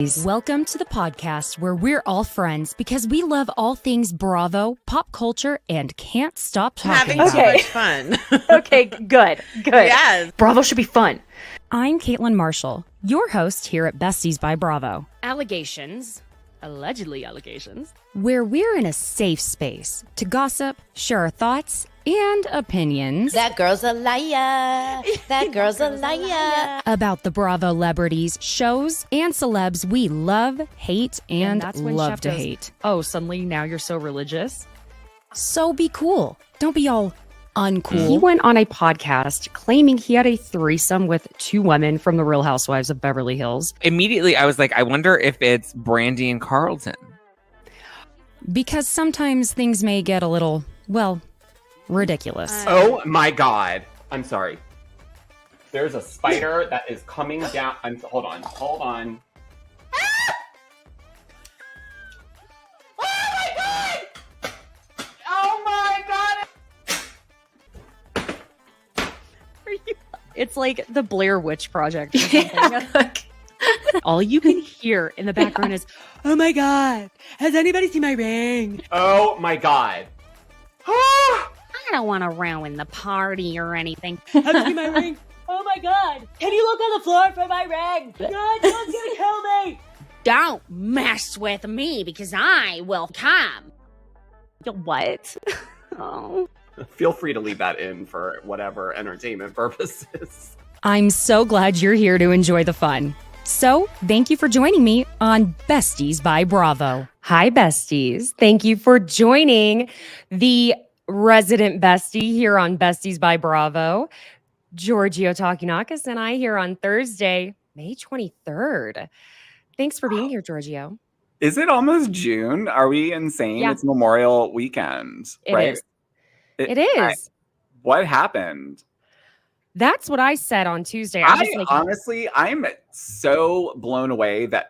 Welcome to the podcast where we're all friends because we love all things Bravo, pop culture, and can't stop talking having so much fun. Okay, good. Yes. Bravo should be fun. I'm Caitlin Marshall, your host here at Besties by Bravo. Allegedly allegations, where we're in a safe space to gossip, share our thoughts, and opinions. That girl's a liar. That girl's a liar. About the Bravo celebrities, shows, and celebs we love, hate, and that's when love Chef to goes, hate. Oh, suddenly now you're so religious? So be cool. Don't be all uncool. He went on a podcast claiming he had a threesome with two women from the Real Housewives of Beverly Hills. Immediately, I was like, I wonder if it's Brandy and Carlton. Because sometimes things may get a little, well, ridiculous. Oh my God. I'm sorry. There's a spider that is coming down. Hold on. Ah! Oh my God! It's like the Blair Witch Project or something. All you can hear in the background is, oh my God, has anybody seen my ring? Oh my God. I don't want to ruin the party or anything. Have you seen my ring? Oh my God, can you look on the floor for my ring? God, someone's gonna kill me. Don't mess with me because I will come. What? Oh. Feel free to leave that in for whatever entertainment purposes. I'm so glad you're here to enjoy the fun. So, thank you for joining me on Besties by Bravo. Hi, besties. Thank you for joining the resident bestie here on Besties by Bravo, Georgio Takounakis, and I here on Thursday, May 23rd. Thanks for being here, Georgio. Is it almost June? Are we insane? Yeah. It's Memorial Weekend, right? It is. What happened? That's what I said on Tuesday. Honestly, I'm so blown away that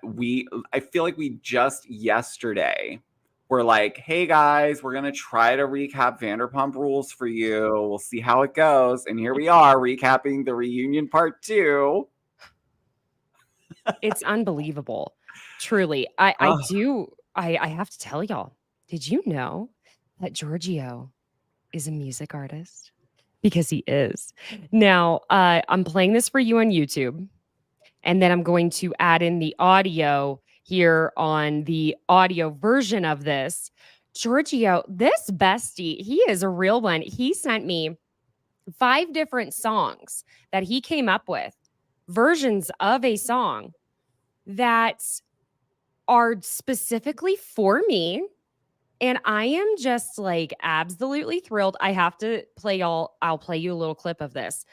I feel like we just yesterday were like, hey guys, we're going to try to recap Vanderpump Rules for you. We'll see how it goes. And here we are recapping the reunion part 2. It's unbelievable. Truly. I have to tell y'all, did you know that Georgio is a music artist? Because he is. Now, I'm playing this for you on YouTube, and then I'm going to add in the audio here on the audio version of this. Georgio, this bestie, he is a real one. He sent me 5 different songs that he came up with, versions of a song that are specifically for me. And I am just like absolutely thrilled. I have to play y'all. I'll play you a little clip of this.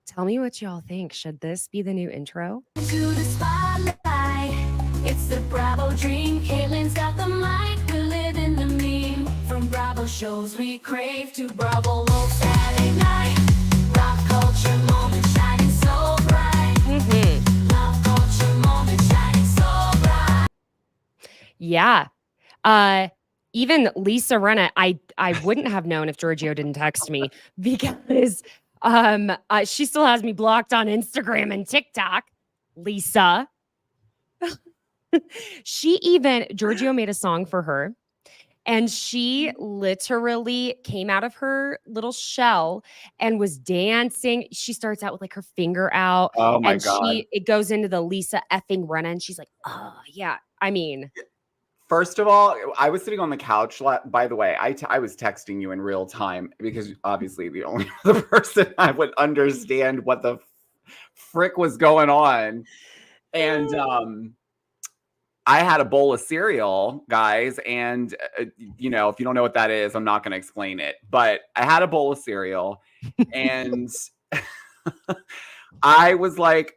Tell me what y'all think. Should this be the new intro? To the spotlight, it's the Bravo dream. Caitlin's got the mic, we live in the meme. From Bravo shows we crave to Bravo low Saturday night. Rock culture moment shining so bright. Love culture moment shining so bright. Yeah. Even Lisa Rinna, I wouldn't have known if Georgio didn't text me because she still has me blocked on Instagram and TikTok. Lisa. Georgio made a song for her, and she literally came out of her little shell and was dancing. She starts out with like her finger out. Oh my and God. it goes into the Lisa effing Rinna, and she's like, oh yeah. I mean, First of all, I was sitting on the couch. By the way, I was texting you in real time because obviously the only other person I would understand what the frick was going on. And I had a bowl of cereal, guys. And, if you don't know what that is, I'm not going to explain it. But I had a bowl of cereal and I was like,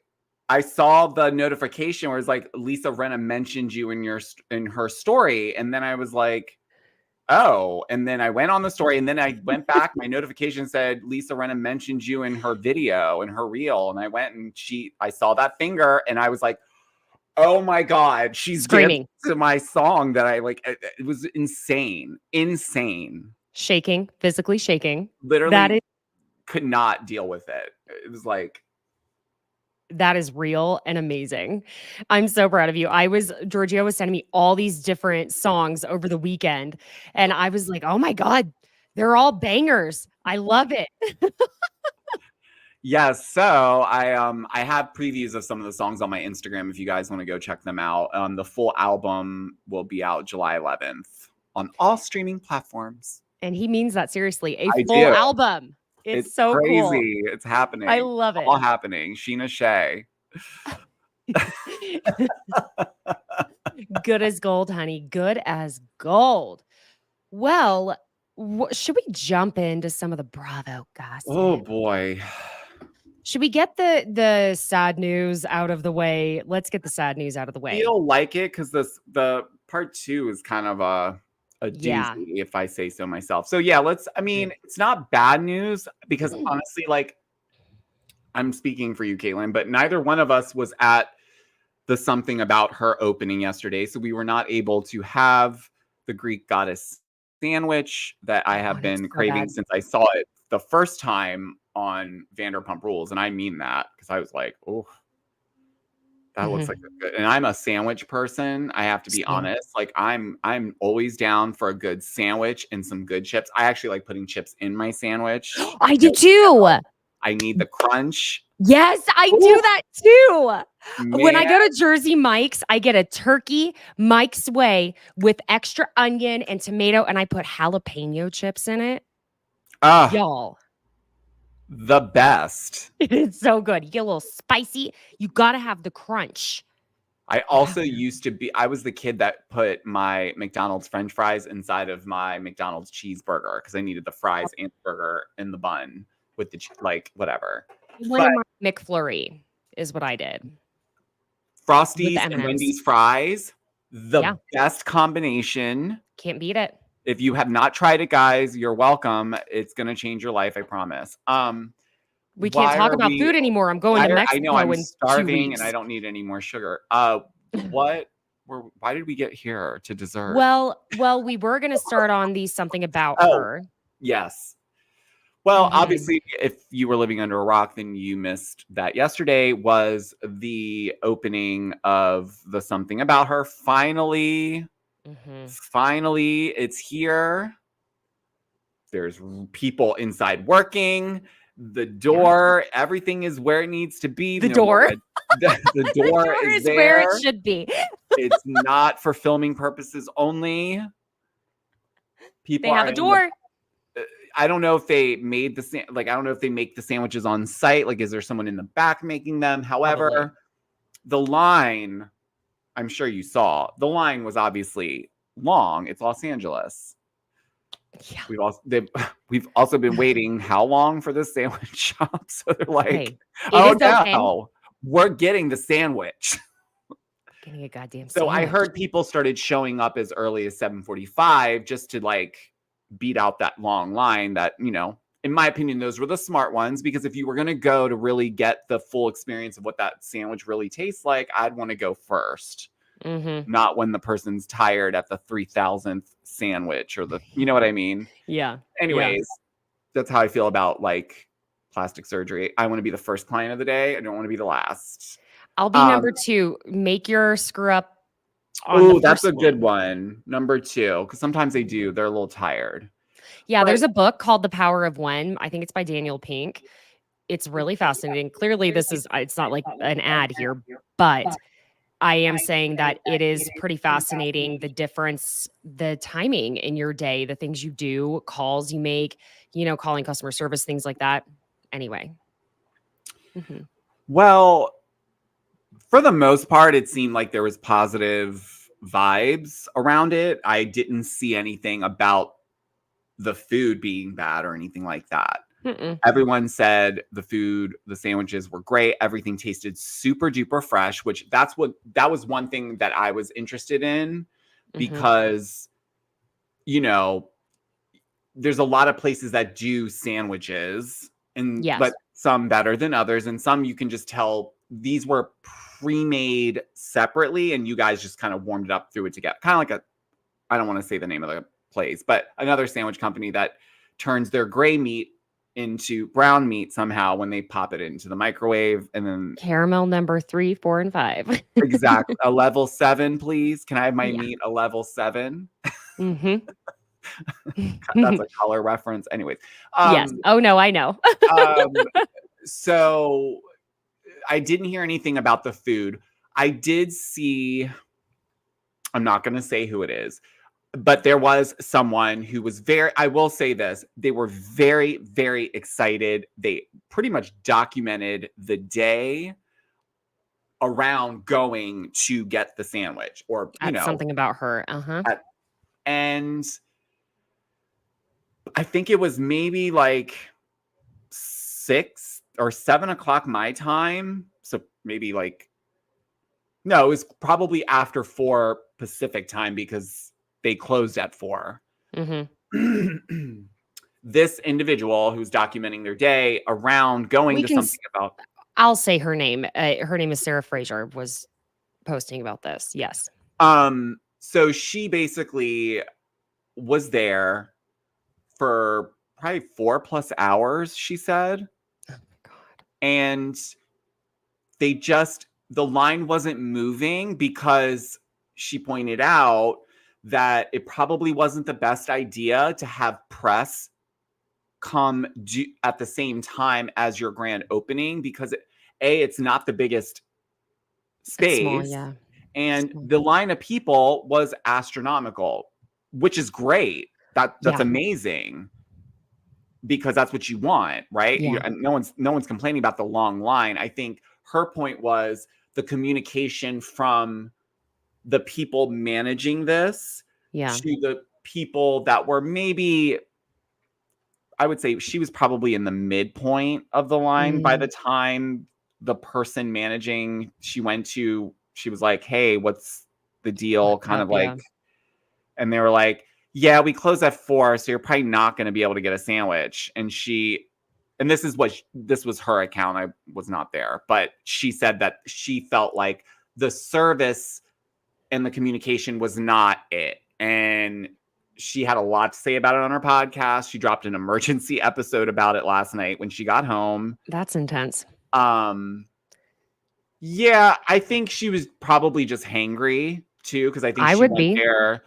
I saw the notification where it's like Lisa Rinna mentioned you in her story, and then I was like, oh. And then I went on the story, and then I went back. My notification said Lisa Rinna mentioned you in her video, in her reel, and I went and I saw that finger, and I was like, oh my God, she's screaming to my song that I like. It was insane, shaking, physically shaking. Literally, that is could not deal with it. It was like. That is real and amazing. I'm so proud of you. Giorgio was sending me all these different songs over the weekend, and I was like, oh my God, they're all bangers. I love it. Yes, so I have previews of some of the songs on my Instagram if you guys want to go check them out. The full album will be out July 11th on all streaming platforms. And he means that seriously. A I full do. album. It's so crazy. cool. It's happening. I love it. All happening. Scheana Shay. Good as gold, honey. Good as gold. Well, should we jump into some of the Bravo gossip? Oh boy. Should we get the sad news out of the way? Let's get the sad news out of the way. Feel like it because the part 2 is kind of a doozy, Yeah. if I say so myself. So yeah, it's not bad news because honestly, like, I'm speaking for you, Caitlin, but neither one of us was at the Something About Her opening yesterday. So we were not able to have the Greek goddess sandwich that I have been so craving bad. since I saw it the first time on Vanderpump Rules. And I mean that because I was like, oh, that looks like a good. And I'm a sandwich person. I have to be honest. Like I'm always down for a good sandwich and some good chips. I actually like putting chips in my sandwich. I do too. I need the crunch. Yes, I do that too. When I Man. go to Jersey Mike's, I get a turkey Mike's Way with extra onion and tomato, and I put jalapeno chips in it. Ah, Y'all, the best. it's so good. You get a little spicy. You got to have the crunch. I also I was the kid that put my McDonald's French fries inside of my McDonald's cheeseburger because I needed the fries and the burger in the bun with the whatever. One of my McFlurry is what I did. Frosties With and M&Ms. Wendy's fries, the best combination. Can't beat it. If you have not tried it, guys, you're welcome. It's gonna change your life, I promise. We can't talk about food anymore. I'm going to Mexico I know I'm in 2 starving weeks. and I don't need any more sugar. Why did we get here to dessert? Well, we were going to start on the Something About Her. Yes. Well, Mhm. obviously, if you were living under a rock, then you missed that yesterday was the opening of the Something About Her. Finally, it's here. There's people inside working. The door, everything is where it needs to be. The door? The door is there. Where it should be. It's not for filming purposes only. People They have a door. I don't know if they made I don't know if they make the sandwiches on site. Like, is there someone in the back making them? However, Probably. the line, I'm sure you saw, the line was obviously long. It's Los Angeles. Yeah. We've also been waiting how long for this sandwich shop? So they're like, Hey, oh is okay. no, we're getting the sandwich. Getting a goddamn So I sandwich. heard people started showing up as early as 7:45 just to like beat out that long line that, you know, in my opinion, those were the smart ones, because if you were going to go to really get the full experience of what that sandwich really tastes like, I'd want to go first. Not when the person's tired at the 3,000th sandwich or you know what I mean? Yeah. Anyways, that's how I feel about like plastic surgery. I want to be the first client of the day. I don't want to be the last. I'll be number 2. Make your screw up. Oh, that's a good one. Number 2, because sometimes they do. They're a little tired. Yeah, there's a book called The Power of When. I think it's by Daniel Pink. It's really fascinating. Clearly, it's not like an ad here, but I am saying that it is pretty fascinating, the difference, the timing in your day, the things you do, calls you make, you know, calling customer service, things like that. Anyway. Well, for the most part, it seemed like there was positive vibes around it. I didn't see anything about the food being bad or anything like that. Everyone said the sandwiches were great. Everything tasted super duper fresh, which that was one thing that I was interested in, because, you know, there's a lot of places that do sandwiches, and but some better than others, and some you can just tell these were pre-made separately, and you guys just kind of warmed it up, threw it together, kind of like I don't want to say the name of the place, but another sandwich company that turns their gray meat into brown meat somehow when they pop it into the microwave. And then Caramel number 3, 4, and 5. exactly a level 7, please. Can I have my Yeah. meat a level 7? Mm-hmm. That's a color reference. Anyways. Yes. Oh no, I know. So I didn't hear anything about the food. I did see, I'm not going to say who it is, but there was someone who was I will say this, they were very, very excited. They pretty much documented the day around going to get the sandwich or, Something about her. Uh-huh. And I think it was maybe like 6 or 7 o'clock my time. So maybe no, it was probably after 4 Pacific time because they closed at 4. Mm-hmm. This individual who's documenting their day around going to something about. I'll say her name. Her name is Sarah Fraser, was posting about this. Yes. So she basically was there for probably 4+ hours, she said. Oh my God. And the line wasn't moving because she pointed out that it probably wasn't the best idea to have press come at the same time as your grand opening because it's not the biggest space. It's small, yeah. And the line of people was astronomical, which is great. That's amazing because that's what you want, right? Yeah. And no one's complaining about the long line. I think her point was the communication from the people managing this to the people that were maybe, I would say she was probably in the midpoint of the line by the time the person managing she was like, hey, what's the deal? And they were like, yeah, we close at 4, so you're probably not going to be able to get a sandwich. And this was her account. I was not there, but she said that she felt like the service and the communication was not it. And she had a lot to say about it on her podcast. She dropped an emergency episode about it last night when she got home. That's intense. Yeah, I think she was probably just hangry too, because I think she would went be there,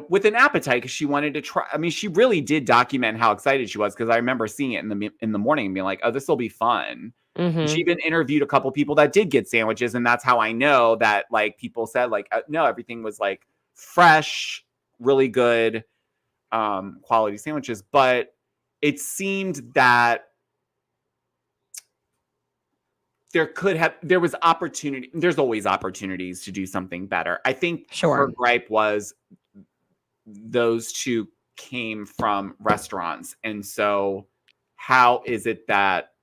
with an appetite because she wanted to try. I mean, she really did document how excited she was because I remember seeing it in the morning and being like, "Oh, this will be fun." Mm-hmm. She even interviewed a couple people that did get sandwiches, and that's how I know that people said no, everything was fresh, really good, quality sandwiches. But it seemed that there was opportunity. There's always opportunities to do something better. I think her gripe was those two came from restaurants. And so how is it that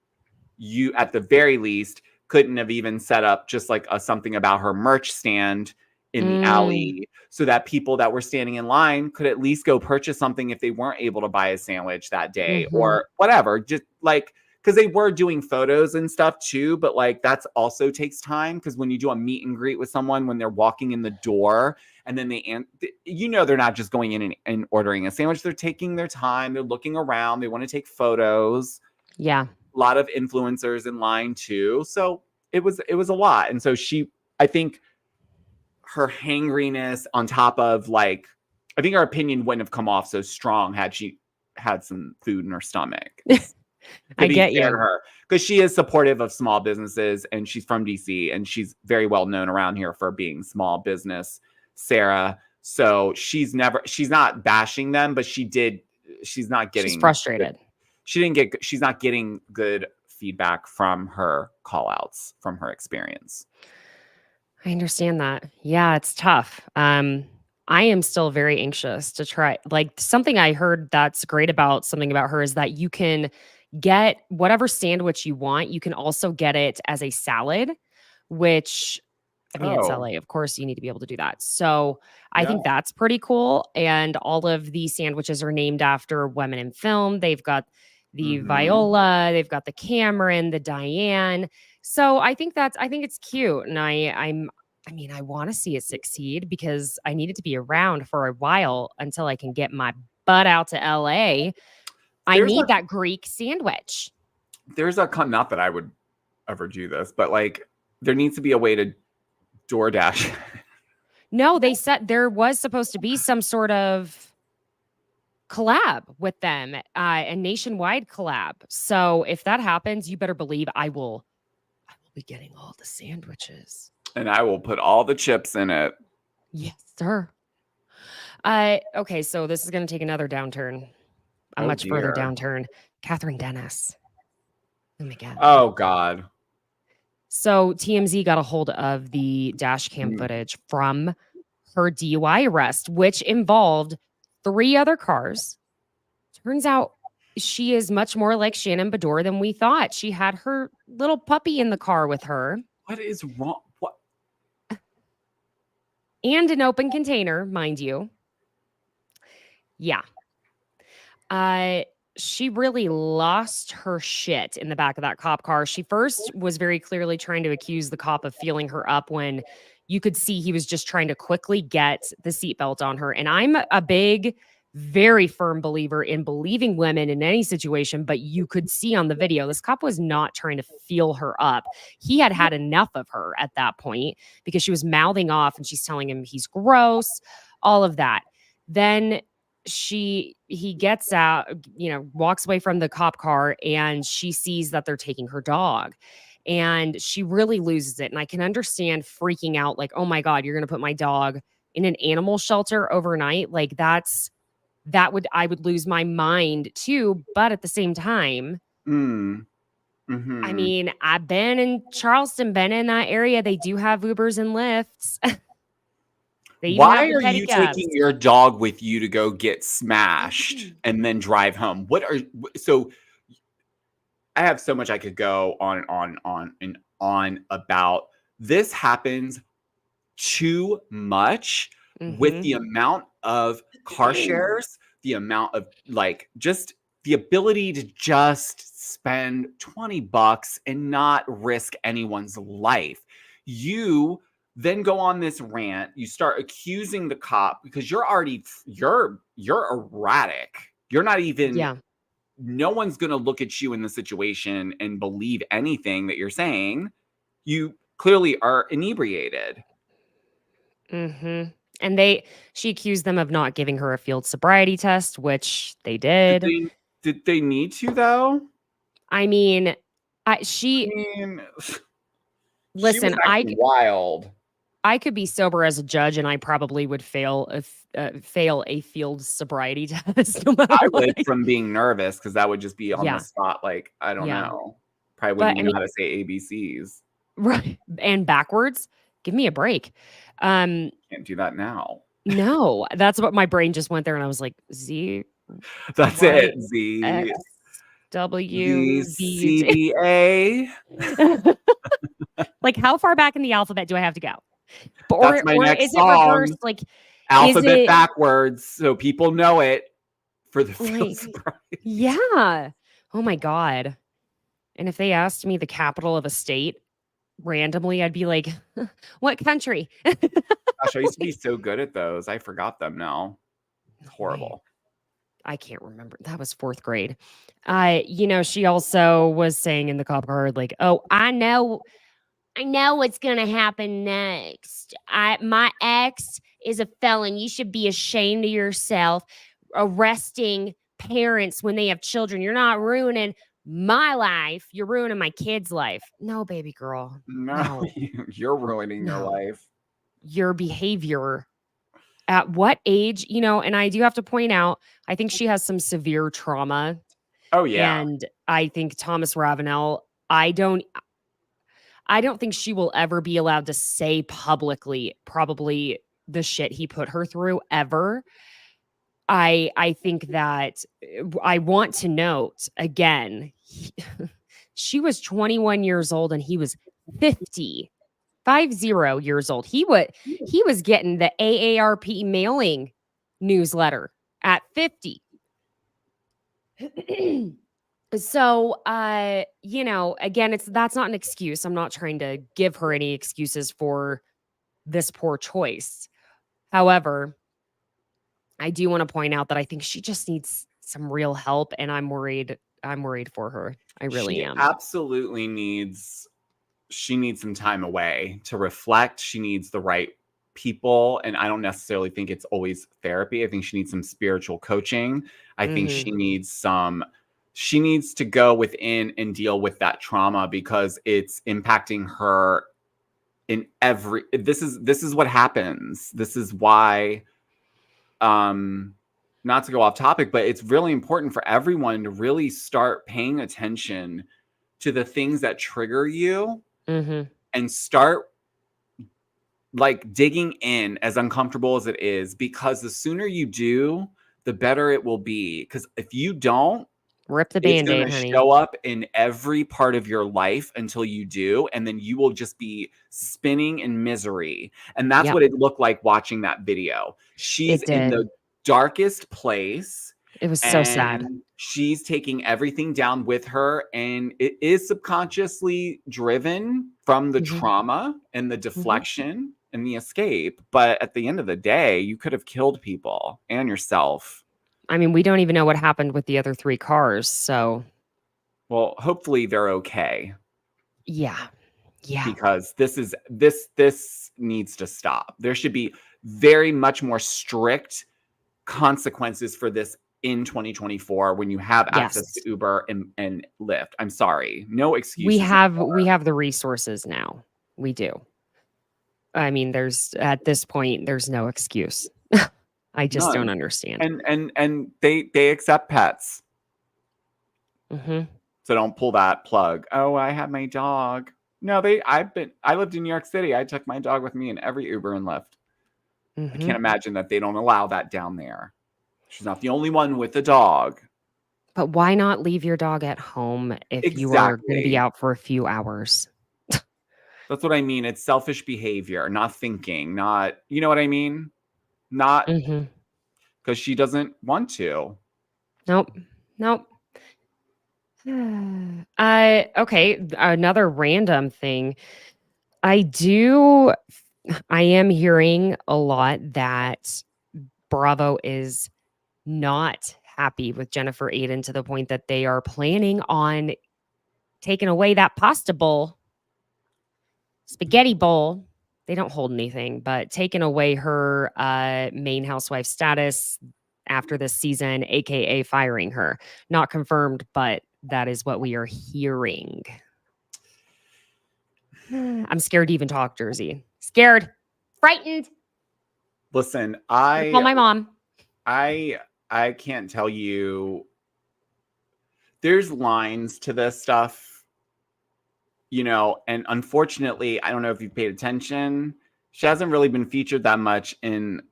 you, at the very least, couldn't have even set up just something about her merch stand in the alley so that people that were standing in line could at least go purchase something if they weren't able to buy a sandwich that day or whatever. Just because they were doing photos and stuff too, but that's also takes time because when you do a meet and greet with someone, when they're walking in the door and then they're not just going in and ordering a sandwich. They're taking their time. They're looking around. They want to take photos. Yeah. A lot of influencers in line too. So it was a lot. And so I think her hangriness on top of I think her opinion wouldn't have come off so strong had she had some food in her stomach. I get you. Her because she is supportive of small businesses and she's from DC and she's very well known around here for being small business, Sarah. So she's not bashing them, but she's not getting, she's frustrated. She's not getting good feedback from her call outs from her experience. I understand that. Yeah, it's tough. I am still very anxious to try. Something I heard that's great about something about her is that you can get whatever sandwich you want. You can also get it as a salad, which it's LA. Of course, you need to be able to do that. So I think that's pretty cool. And all of these sandwiches are named after women in film. They've got the Viola, they've got the Cameron, the Diane. So I think it's cute. And I want to see it succeed because I need it to be around for a while until I can get my butt out to LA. I There's need that Greek sandwich. There's not that I would ever do this, but like there needs to be a way to DoorDash. No, they said there was supposed to be some sort of collab with them, a nationwide collab. So if that happens, you better believe I will be getting all the sandwiches. And I will put all the chips in it. Yes, sir. Okay, so this is going to take another downturn, a Oh, much further dear. downturn. Katherine Dennis. Oh my God. Oh God. So TMZ got a hold of the dash cam footage from her DUI arrest, which involved 3 other cars. Turns out she is much more like Shannon Bedore than we thought. She had her little puppy in the car with her. What is wrong? What? And an open container, mind you. Yeah. She really lost her shit in the back of that cop car. She first was very clearly trying to accuse the cop of feeling her up when you could see he was just trying to quickly get the seatbelt on her. And I'm a big, very firm believer in believing women in any situation, but you could see on the video, this cop was not trying to feel her up. He had had enough of her at that point because she was mouthing off and she's telling him he's gross, all of that. Then he gets out, walks away from the cop car and she sees that they're taking her dog and she really loses it. And I can understand freaking out like, oh my God, you're going to put my dog in an animal shelter overnight. Like I would lose my mind too. But at the same time, I mean, I've been in Charleston, been in that area. They do have Ubers and Lyfts. Why are you taking your dog with you to go get smashed and then drive home? So I have so much I could go on and on about. This happens too much with the amount of car shares, the amount of just the ability to just spend $20 and not risk anyone's life. You then go on this rant. You start accusing the cop because you're erratic. You're not even, no one's going to look at you in the situation and believe anything that you're saying. You clearly are inebriated. And she accused them of not giving her a field sobriety test, which they did. Did they need to though? I mean, listen, wild. I could be sober as a judge, and I probably would fail a field sobriety test. No matter I what. would from being nervous because that would just be on the spot. Like I don't know, probably wouldn't even know how to say ABCs. Right, and backwards. Give me a break. Can't do that now. No, that's what my brain just went there, and I was like, Z. That's it. Z. X, W. Z. C. A. Like, how far back in the alphabet do I have to go? That's my next is song. It reversed? Like alphabet backwards, so people know it for the field sobriety. Yeah. Oh my God. And if they asked me the capital of a state randomly, I'd be like, what country? Gosh, I used to be so good at those. I forgot them now. Horrible. I can't remember. That was 4th grade. She also was saying in the cop car, like, oh, I know what's going to happen next. My ex is a felon. You should be ashamed of yourself arresting parents when they have children. You're not ruining my life. You're ruining my kid's life. No, baby girl. No. You're ruining your life. Your behavior. At what age, and I do have to point out, I think she has some severe trauma. Oh, yeah. And I think Thomas Ravenel, I don't think she will ever be allowed to say publicly probably the shit he put her through ever. I think that I want to note again, she was 21 years old and he was 50 years old. He was getting the AARP mailing newsletter at 50. So, again, that's not an excuse. I'm not trying to give her any excuses for this poor choice. However, I do want to point out that I think she just needs some real help, and I'm worried for her. I really am. Absolutely needs some time away to reflect. She needs the right people, and I don't necessarily think it's always therapy. I think she needs some spiritual coaching. I think she needs to go within and deal with that trauma, because it's impacting her in every this is what happens. This is why not to go off topic, but it's really important for everyone to really start paying attention to the things that trigger you and start like digging in, as uncomfortable as it is, because the sooner you do, the better it will be. Because if you don't, rip the it's Band-Aid, going to honey. show up in every part of your life until you do, and then you will just be spinning in misery. And that's what it looked like watching that video. She's in the darkest place. It was so sad. She's taking everything down with her, and it is subconsciously driven from the trauma and the deflection and the escape. But at the end of the day, you could have killed people and yourself. I mean, we don't even know what happened with the other 3 cars, so. Well, hopefully they're okay. Yeah. Because this needs to stop. There should be very much more strict consequences for this in 2024 when you have access to Uber and Lyft. I'm sorry. No excuses. We have the resources now. We do. I mean, at this point, there's no excuse. I just don't understand. And they accept pets. So don't pull that plug. Oh, I have my dog. No, I lived in New York City. I took my dog with me in every Uber and Lyft. I can't imagine that they don't allow that down there. She's not the only one with a dog. But why not leave your dog at home if you are going to be out for a few hours? That's what I mean. It's selfish behavior, not thinking, not, you know what I mean? Not because she doesn't want to. Nope. Okay. Another random thing. I am hearing a lot that Bravo is not happy with Jennifer Aiden to the point that they are planning on taking away that pasta bowl, spaghetti bowl. They don't hold anything, but taking away her main housewife status after this season, aka firing her. Not confirmed, but that is what we are hearing. I'm scared to even talk, Jersey. Scared. Frightened. Listen, call my mom. I can't tell you. There's lines to this stuff, you know, and unfortunately, I don't know if you've paid attention. She hasn't really been featured that much in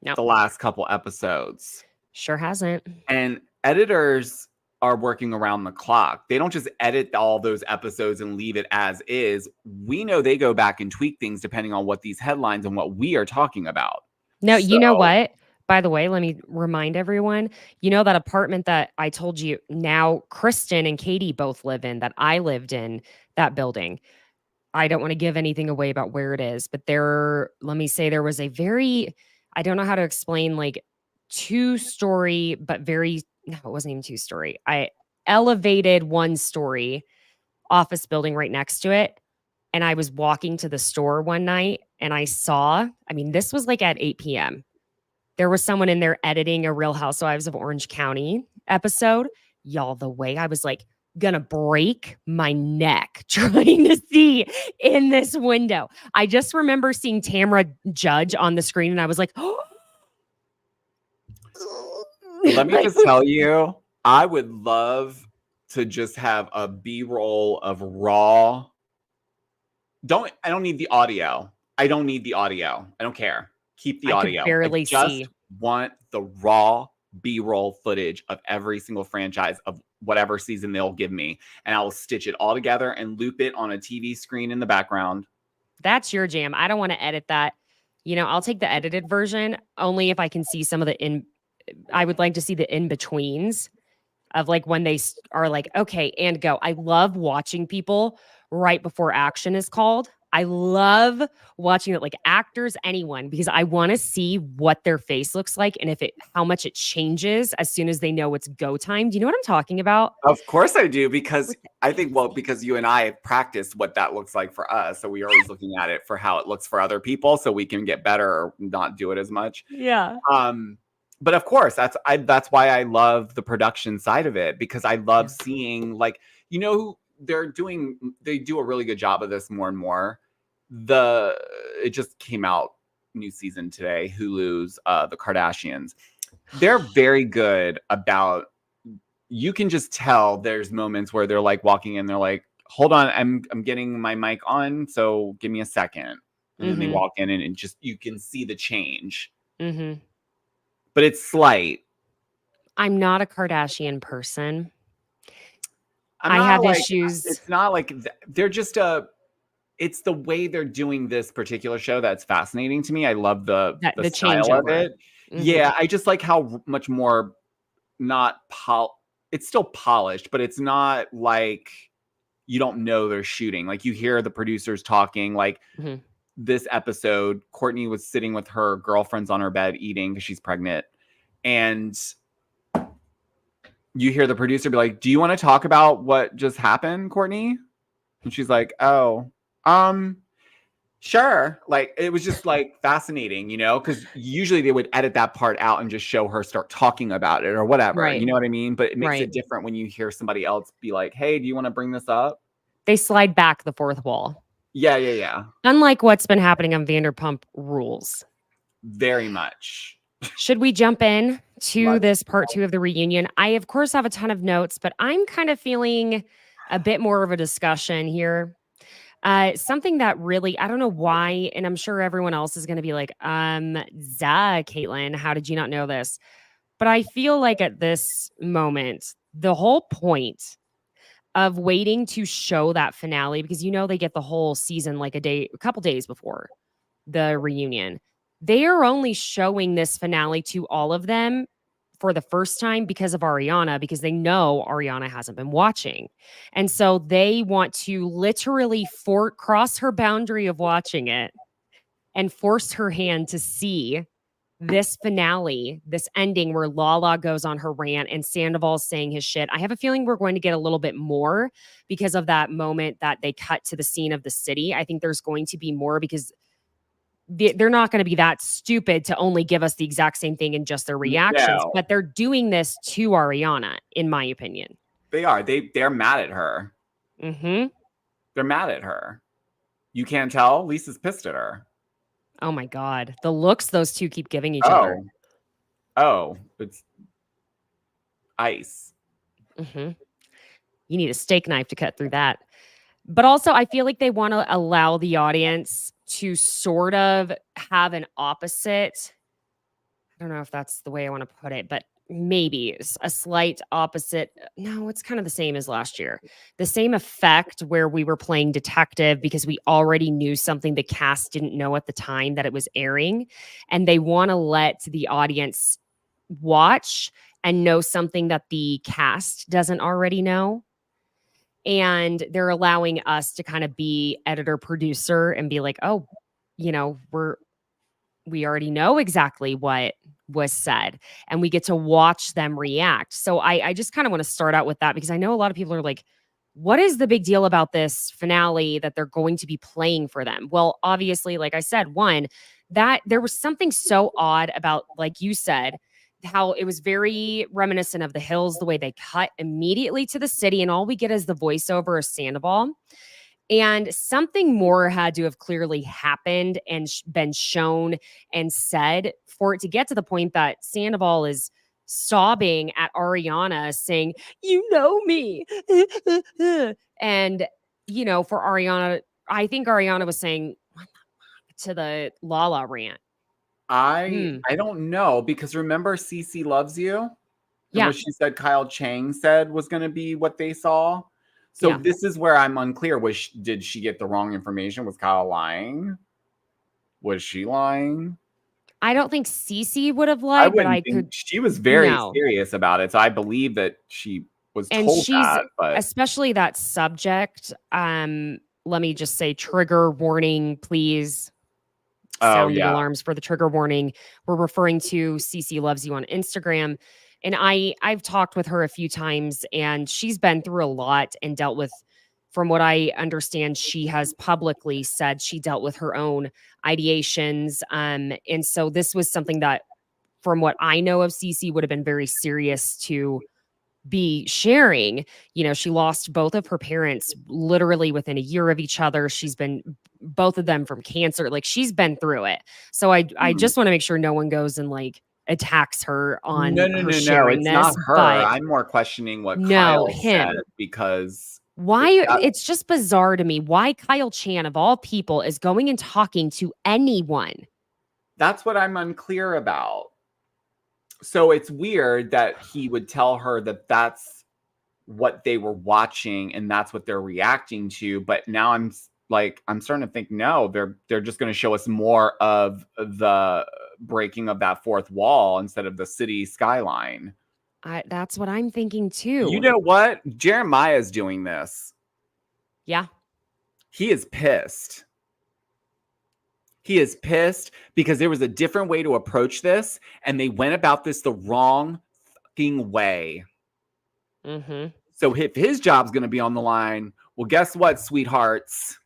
the last couple episodes. Sure hasn't. And editors are working around the clock. They don't just edit all those episodes and leave it as is. We know they go back and tweak things depending on what these headlines and what we are talking about. No, you know what? By the way, let me remind everyone, you know that apartment that I told you now Kristen and Katie both live in, that I lived in, that building. I don't want to give anything away about where it is, but let me say there was a very, I don't know how to explain, like 2-story, but no, it wasn't even 2-story. I elevated 1-story office building right next to it. And I was walking to the store one night and I saw, this was like at 8 p.m. There was someone in there editing a Real Housewives of Orange County episode. Y'all, the way I was like gonna break my neck trying to see in this window. I just remember seeing Tamra Judge on the screen and I was like, oh. Let me just tell you, I would love to just have a B-roll of raw. I don't need the audio. I don't care. Keep the audio. I barely see. Want the raw B-roll footage of every single franchise of whatever season they'll give me, and I will stitch it all together and loop it on a TV screen in the background. That's your jam. I don't want to edit that. I'll take the edited version only if I can see some of I would like to see the in-betweens of like when they are like, okay, and go. I love watching people right before action is called. I love watching it, like actors, anyone, because I want to see what their face looks like and how much it changes as soon as they know it's go time. Do you know what I'm talking about? Of course I do, because I think, well, because you and I have practiced what that looks like for us. So we're always looking at it for how it looks for other people so we can get better or not do it as much. Yeah. But of course, that's why I love the production side of it, because I love seeing, like, they do a really good job of this more and more. It just came out, new season today, Hulu's The Kardashians. They're very good about, you can just tell there's moments where they're like walking in, they're like, hold on, I'm getting my mic on, so give me a second. And then they walk in and just, you can see the change. But it's slight. I'm not a Kardashian person. I have issues. It's not like they're just it's the way they're doing this particular show that's fascinating to me. I love the style of it. Yeah, I just like how much more it's still polished, but it's not like you don't know they're shooting. Like, you hear the producers talking. Like this episode, Courtney was sitting with her girlfriends on her bed eating because she's pregnant, and you hear the producer be like, do you want to talk about what just happened, Courtney? And she's like, oh, sure. Like, it was just like fascinating, because usually they would edit that part out and just show her start talking about it or whatever. Right. You know what I mean? But it makes it different when you hear somebody else be like, hey, do you want to bring this up? They slide back the fourth wall. Yeah. Unlike what's been happening on Vanderpump Rules. Very much. Should we jump in to this part 2 of the reunion? I, of course, have a ton of notes, but I'm kind of feeling a bit more of a discussion here. Something that really, I don't know why, and I'm sure everyone else is going to be like, Caitlin, how did you not know this? But I feel like at this moment, the whole point of waiting to show that finale, because they get the whole season like a couple days before the reunion. They are only showing this finale to all of them for the first time because of Ariana, because they know Ariana hasn't been watching. And so they want to literally cross her boundary of watching it and force her hand to see this finale, this ending where LaLa goes on her rant and Sandoval's saying his shit. I have a feeling we're going to get a little bit more because of that moment that they cut to the scene of the city. I think there's going to be more because they're not going to be that stupid to only give us the exact same thing in just their reactions, but they're doing this to Ariana, in my opinion. They are. They're mad at her. They're mad at her. You can't tell? Lisa's pissed at her. Oh my God. The looks those two keep giving each other. Oh, it's ice. You need a steak knife to cut through that. But also, I feel like they want to allow the audience to sort of have an opposite. I don't know if that's the way I want to put it, but maybe a slight opposite. No, it's kind of the same as last year. The same effect where we were playing detective because we already knew something the cast didn't know at the time that it was airing. And they want to let the audience watch and know something that the cast doesn't already know. And they're allowing us to kind of be editor producer and be like, oh, we already know exactly what was said and we get to watch them react. So I just kind of want to start out with that because I know a lot of people are like, what is the big deal about this finale that they're going to be playing for them? Well, obviously, like I said, one, that there was something so odd about, like you said, how it was very reminiscent of The Hills, the way they cut immediately to the city and all we get is the voiceover of Sandoval. And something more had to have clearly happened and been shown and said for it to get to the point that Sandoval is sobbing at Ariana saying, you know me. And, for Ariana, I think Ariana was saying to the LaLa rant. I don't know, because remember Cece Loves You? And what she said Kyle Chang said was going to be what they saw. So this is where I'm unclear. Did she get the wrong information? Was Kyle lying? Was she lying? I don't think Cece would have lied, She was very serious about it. So I believe that she was told that. But especially that subject let me just say trigger warning, please. Oh, Sound the yeah. alarms for the trigger warning. We're referring to Cece Loves You on Instagram. And I've talked with her a few times, and she's been through a lot and dealt with, from what I understand, she has publicly said she dealt with her own ideations. And so this was something that, from what I know of Cece, would have been very serious to be sharing. You know, she lost both of her parents literally within a year of each other. She's been, both of them from cancer. Like, she's been through it. So I just want to make sure no one goes and like attacks her on her sharing It's this. not her. But I'm more questioning what no, Kyle him. said, because why it's just bizarre to me why Kyle Chan of all people is going and talking to anyone. that's what I'm unclear about. So it's weird that he would tell her that that's what they were watching and that's what they're reacting to. But now I'm starting to think, no, they're just going to show us more of the breaking of that fourth wall instead of the city skyline. That's what I'm thinking too. You know what? Jeremiah's doing this. Yeah. He is pissed. He is pissed because there was a different way to approach this, and they went about this the wrong fucking way. Mm-hmm. So if his job's going to be on the line, well, guess what, sweethearts?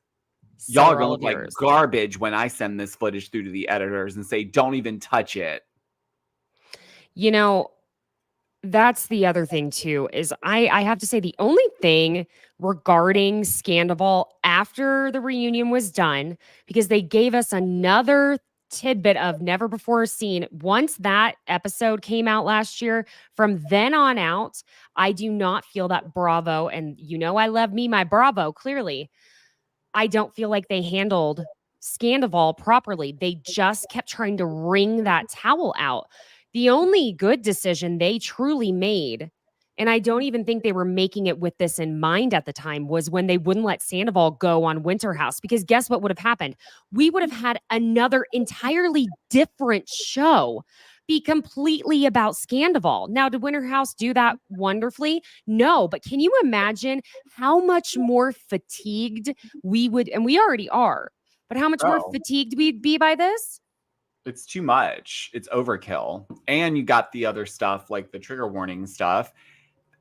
Y'all are going to look like garbage when I send this footage through to the editors and say, don't even touch it. You know, that's the other thing too, is I have to say the only thing regarding Scandival after the reunion was done, because they gave us another tidbit of never before seen once that episode came out last year. From then on out, I do not feel that Bravo, and you know I love me my Bravo, clearly, I don't feel like they handled Scandival properly. They just kept trying to wring that towel out. The only good decision they truly made, and I don't even think they were making it with this in mind at the time, was when they wouldn't let Sandoval go on Winter House. Because guess what would have happened? We would have had another entirely different show be completely about Scandival. Now, did Winter House do that wonderfully? No, but can you imagine how much more fatigued we would, and we already are, but how much more fatigued we'd be by this? It's too much. It's overkill. And you got the other stuff, like the trigger warning stuff,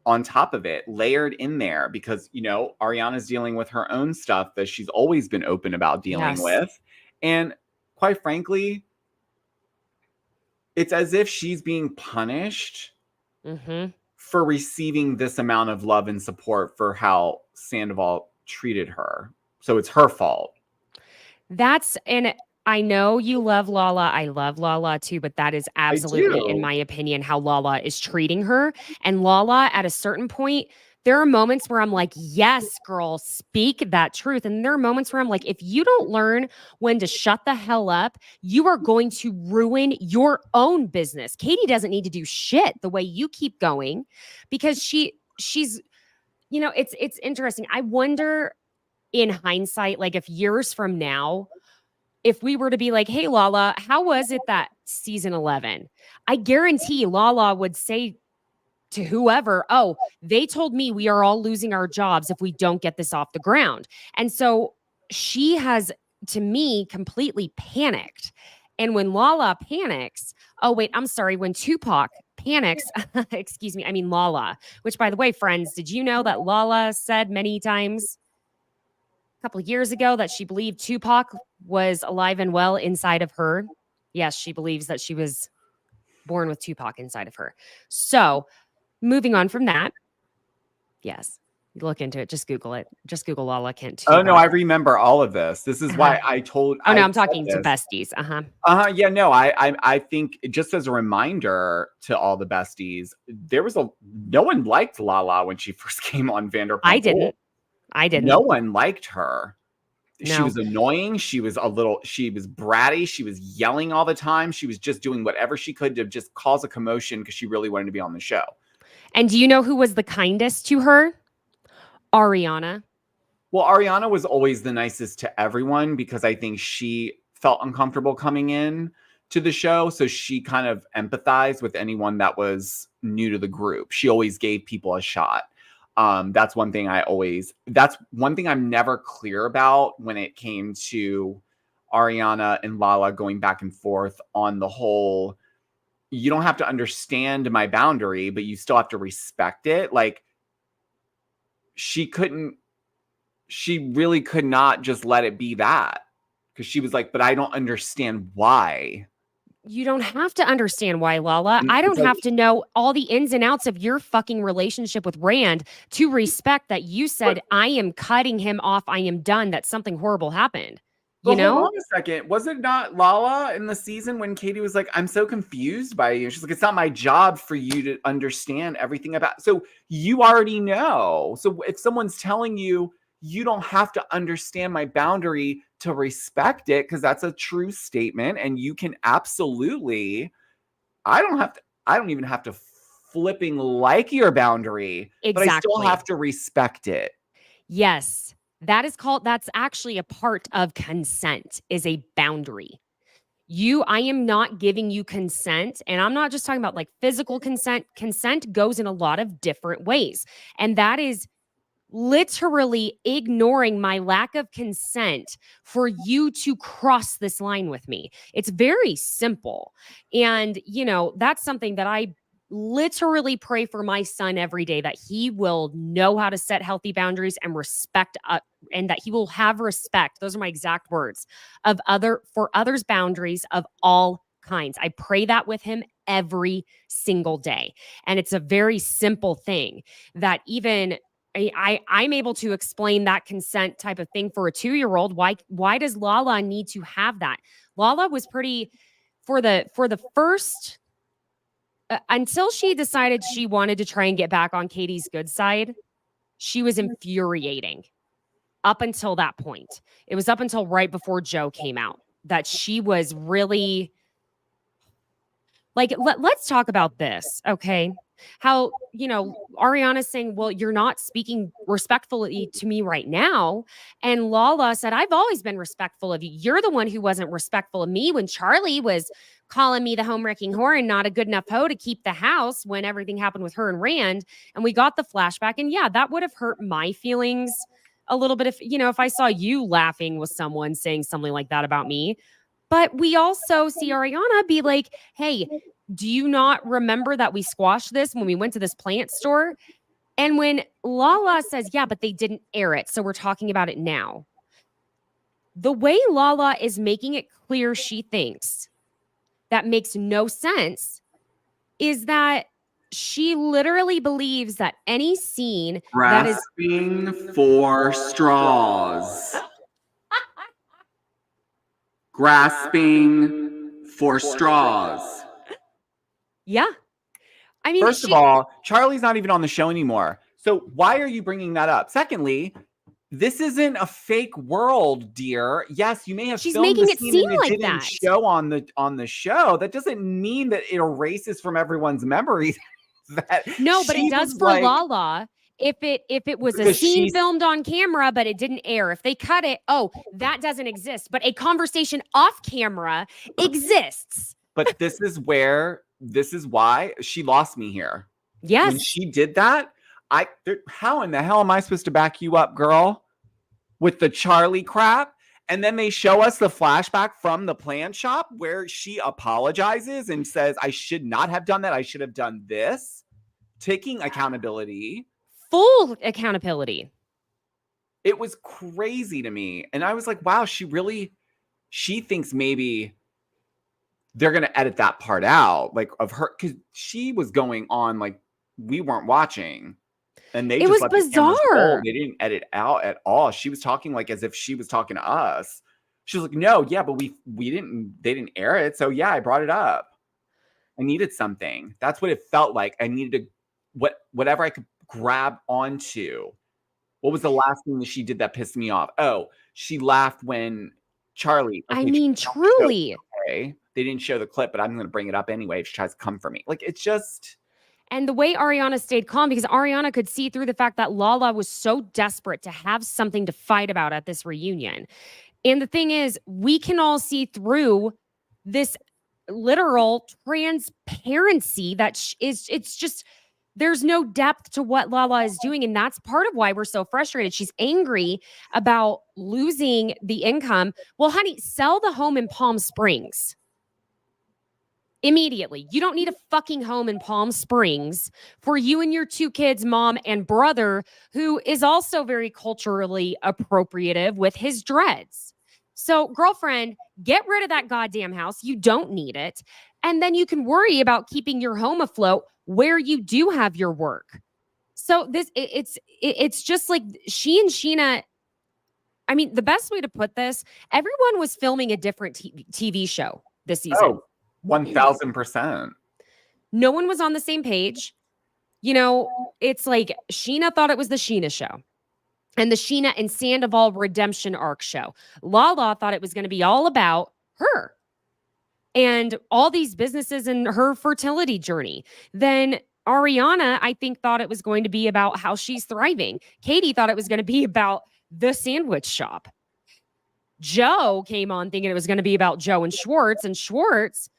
on top of it, layered in there, because, you know, Ariana's dealing with her own stuff that she's always been open about dealing with. And quite frankly, it's as if she's being punished for receiving this amount of love and support for how Sandoval treated her. So it's her fault. And I know you love LaLa. I love LaLa too, but that is absolutely, in my opinion, how LaLa is treating her. And LaLa, at a certain point, there are moments where I'm like, yes, girl, speak that truth. And there are moments where I'm like, if you don't learn when to shut the hell up, you are going to ruin your own business. Katie doesn't need to do shit the way you keep going, because she's, you know, it's interesting. I wonder, in hindsight, like if years from now, if we were to be like, hey, LaLa, how was it that season 11? I guarantee LaLa would say to whoever, oh, they told me we are all losing our jobs if we don't get this off the ground. And so she has, to me, completely panicked. And when LaLa panics, when Tupac panics, excuse me, I mean LaLa, which, by the way, friends, did you know that LaLa said many times a couple of years ago that she believed Tupac was alive and well inside of her? Yes, she believes that she was born with Tupac inside of her. So moving on from that, yes, look into it. Just Google it. Just Google LaLa Kent. Tupac. Oh, no, I remember all of this. This is why I told. Oh, no, I'm talking to Besties. Yeah, no, I think just as a reminder to all the Besties, no one liked LaLa when she first came on Vanderpump. I didn't. No one liked her. No. She was annoying. She was bratty. She was yelling all the time. She was just doing whatever she could to just cause a commotion because she really wanted to be on the show. And do you know who was the kindest to her? Ariana. Well, Ariana was always the nicest to everyone because I think she felt uncomfortable coming in to the show. So she kind of empathized with anyone that was new to the group. She always gave people a shot. That's one thing that's one thing I'm never clear about when it came to Ariana and LaLa going back and forth on the whole, you don't have to understand my boundary, but you still have to respect it. Like, she really could not just let it be that, because she was like, but I don't understand why. You don't have to understand why, LaLa. And I don't it's like- have to know all the ins and outs of your fucking relationship with Rand to respect that you said, I am cutting him off. I am done. That something horrible happened. You But know? hold on a second. Was it not LaLa in the season when Katie was like, I'm so confused by you? She's like, it's not my job for you to understand everything about. So you already know. So if someone's telling you, you don't have to understand my boundary to respect it, because that's a true statement. And you can absolutely, I don't even have to flipping like your boundary, but I still Exactly. have to respect it. Yes. That's actually a part of consent, is a boundary. I am not giving you consent. And I'm not just talking about like physical consent. Consent goes in a lot of different ways. And that is literally ignoring my lack of consent for you to cross this line with me. It's very simple. And, that's something that I literally pray for my son every day, that he will know how to set healthy boundaries and respect, and that he will have respect. Those are my exact words for others' boundaries of all kinds. I pray that with him every single day. And it's a very simple thing that even I'm able to explain that consent type of thing for a 2-year-old. Why does LaLa need to have that? LaLa was pretty for the first until she decided she wanted to try and get back on Katie's good side. She was infuriating up until that point. It was up until right before Joe came out that she was really like, let's talk about this, okay? How, Ariana's saying, well, you're not speaking respectfully to me right now. And LaLa said, I've always been respectful of you. You're the one who wasn't respectful of me when Charlie was calling me the home wrecking whore and not a good enough hoe to keep the house when everything happened with her and Rand. And we got the flashback. And yeah, that would have hurt my feelings a little bit if I saw you laughing with someone saying something like that about me. But we also see Ariana be like, hey, do you not remember that we squashed this when we went to this plant store? And when LaLa says, yeah, but they didn't air it, so we're talking about it now. The way LaLa is making it clear she thinks that makes no sense is that she literally believes that any scene that is Grasping for straws. Grasping for straws. Yeah. I mean, First of all, Charlie's not even on the show anymore. So why are you bringing that up? Secondly, this isn't a fake world, dear. Yes, you may have she's filmed making the it scene seem and it like didn't that. show on the show. That doesn't mean that it erases from everyone's memories. No, but she it does was for like- LaLa. If it was a Because scene she's- filmed on camera, but it didn't air, if they cut it, that doesn't exist. But a conversation off camera exists. But this is why she lost me here. Yes. When she did that, how in the hell am I supposed to back you up, girl? With the Charlie crap? And then they show us the flashback from the plant shop where she apologizes and says, I should not have done that. I should have done this. Taking accountability. Full accountability. It was crazy to me. And I was like, wow, she thinks maybe they're going to edit that part out, like of her, because she was going on like we weren't watching. And they It just was let the cameras bizarre. roll. They didn't edit out at all. She was talking like as if she was talking to us. She was like, no, yeah, but they didn't air it. So yeah, I brought it up. I needed something. That's what it felt like. I needed whatever I could grab onto. What was the last thing that she did that pissed me off? Oh, she laughed when Charlie. I mean, truly. Okay, they didn't show the clip, but I'm going to bring it up anyway if she tries to come for me. Like, it's just. And the way Ariana stayed calm, because Ariana could see through the fact that LaLa was so desperate to have something to fight about at this reunion. And the thing is, we can all see through this literal transparency that it's just There's no depth to what LaLa is doing. And that's part of why we're so frustrated. She's angry about losing the income. Well, honey, sell the home in Palm Springs immediately. You don't need a fucking home in Palm Springs for you and your 2 kids, mom and brother, who is also very culturally appropriative with his dreads. So, girlfriend, get rid of that goddamn house. You don't need it. And then you can worry about keeping your home afloat where you do have your work. So it's just like she and Scheana. I mean, the best way to put this, everyone was filming a different TV show this season. Oh, 1000%. No one was on the same page. You know, it's like Scheana thought it was the Scheana show and the Scheana and Sandoval redemption arc show. LaLa thought it was going to be all about her and all these businesses and her fertility journey. Then Ariana, I think, thought it was going to be about how she's thriving. Katie thought it was going to be about the sandwich shop. Joe came on thinking it was going to be about Joe and Schwartz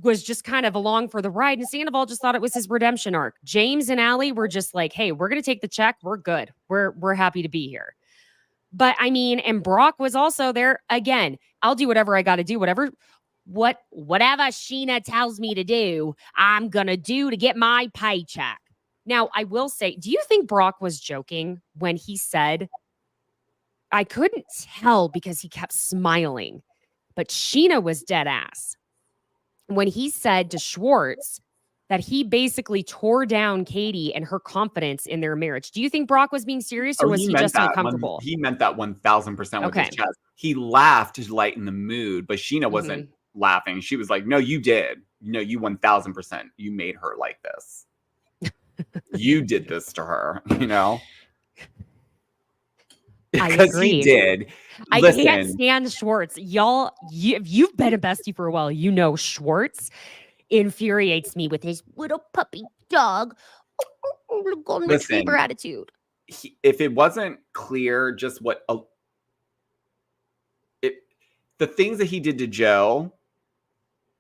was just kind of along for the ride. And Sandoval just thought it was his redemption arc. James and Allie were just like, hey, we're going to take the check. We're good. We're happy to be here. But I mean, and Brock was also there again. I'll do whatever I got to do, whatever Scheana tells me to do, I'm going to do to get my paycheck. Now, I will say, do you think Brock was joking when he said, I couldn't tell because he kept smiling, but Scheana was dead ass when he said to Schwartz that he basically tore down Katie and her confidence in their marriage. Do you think Brock was being serious or was he just uncomfortable? He meant that 1000% with his chest. He laughed to lighten the mood, but Scheana wasn't laughing. She was like, no, you did. No, you 1000%. You made her like this. You did this to her, you know? Because he did. I can't stand Schwartz. Y'all, you've been a bestie for a while. You know Schwartz infuriates me with his little puppy dog. Golden retriever attitude. If it wasn't clear just what the things that he did to Joe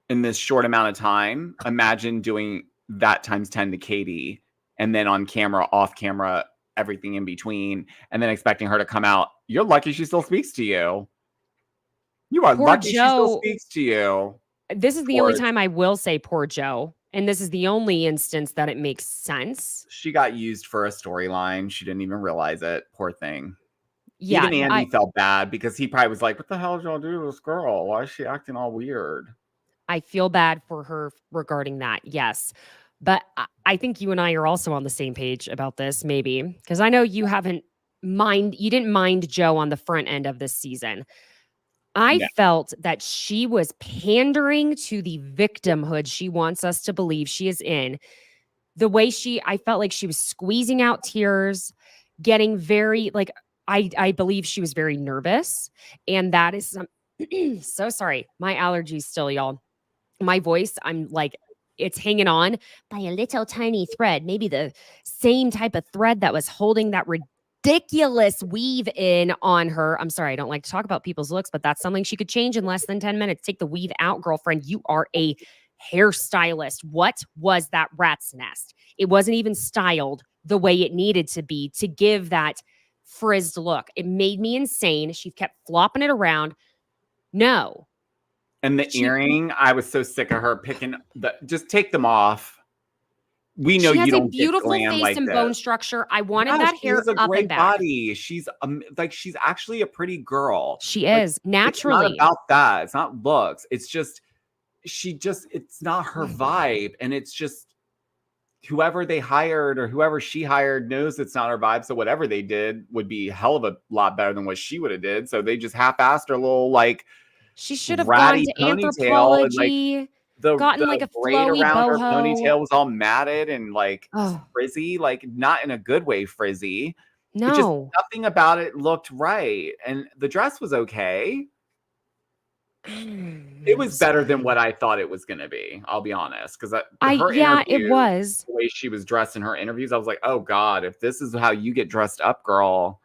in this short amount of time, imagine doing that times 10 to Katie, and then on camera, off camera, everything in between, and then expecting her to come out. You're lucky she still speaks to you. You are lucky she still speaks to you. This is the only time I will say poor Joe. And this is the only instance that it makes sense. She got used for a storyline. She didn't even realize it. Poor thing. Yeah, even Andy felt bad because he probably was like, what the hell did y'all do to this girl? Why is she acting all weird? I feel bad for her regarding that. Yes. But I think you and I are also on the same page about this, maybe. Because I know you didn't mind Joe on the front end of this season. I felt that she was pandering to the victimhood she wants us to believe she is in. The way I felt like she was squeezing out tears, getting very, like, I believe she was very nervous. And that is, so sorry. My allergies still, y'all. My voice, I'm like, it's hanging on by a little tiny thread. Maybe the same type of thread that was holding that ridiculous weave in on her. I'm sorry, I don't like to talk about people's looks, but that's something she could change in less than 10 minutes. Take the weave out, girlfriend. You are a hairstylist. What was that rat's nest? It wasn't even styled the way it needed to be to give that frizzed look. It made me insane. She kept flopping it around. No. And the earring, I was so sick of her picking just take them off. We know you don't get glam like this. She has a beautiful face and bone structure. I wanted that hair up and back. Body. She's she's actually a pretty girl. She is naturally. It's not about that. It's not looks. It's just it's not her vibe, and it's just whoever they hired or whoever she hired knows it's not her vibe. So whatever they did would be a hell of a lot better than what she would have did. So they just half-assed her little she should have gone to Anthropology. Gotten like a flowy around boho. Her ponytail was all matted and frizzy, not in a good way frizzy. No, just nothing about it looked right, and the dress was okay. It was better than what I thought it was going to be. I'll be honest, because it was the way she was dressed in her interviews. I was like, oh God, if this is how you get dressed up, girl,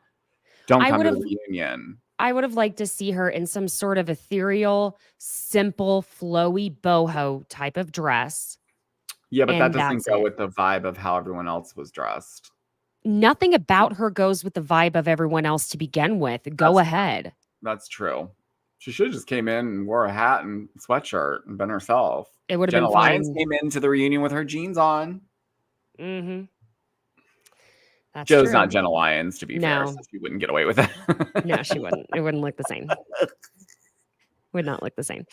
don't come to the reunion. I would have liked to see her in some sort of ethereal, simple, flowy boho type of dress. Yeah, but that And doesn't that's go it. with the vibe of how everyone else was dressed. Nothing about her goes with the vibe of everyone else to begin with. Go ahead. That's true. She should have just came in and wore a hat and sweatshirt and been herself. It would have Jenna been Lyons fine. came into the reunion with her jeans on. Mm-hmm. That's Joe's true. not Jenna Lyons, to be fair, No. so she wouldn't get away with it. No, she wouldn't. It wouldn't look the same. Would not look the same.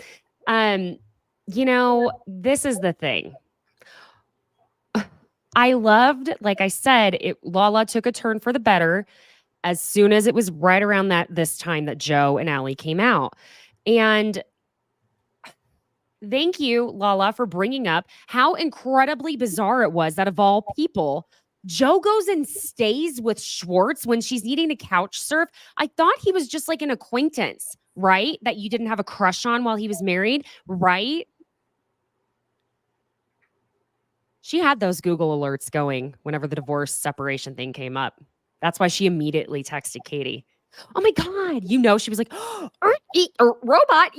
This is the thing. I loved, like I said, LaLa took a turn for the better as soon as it was right around this time that Joe and Allie came out. And thank you, LaLa, for bringing up how incredibly bizarre it was that of all people, Joe goes and stays with Schwartz when she's needing to couch surf. I thought he was just like an acquaintance, right? That you didn't have a crush on while he was married, right? She had those Google alerts going whenever the divorce separation thing came up. That's why she immediately texted Katie. Oh my God. She was like, robot,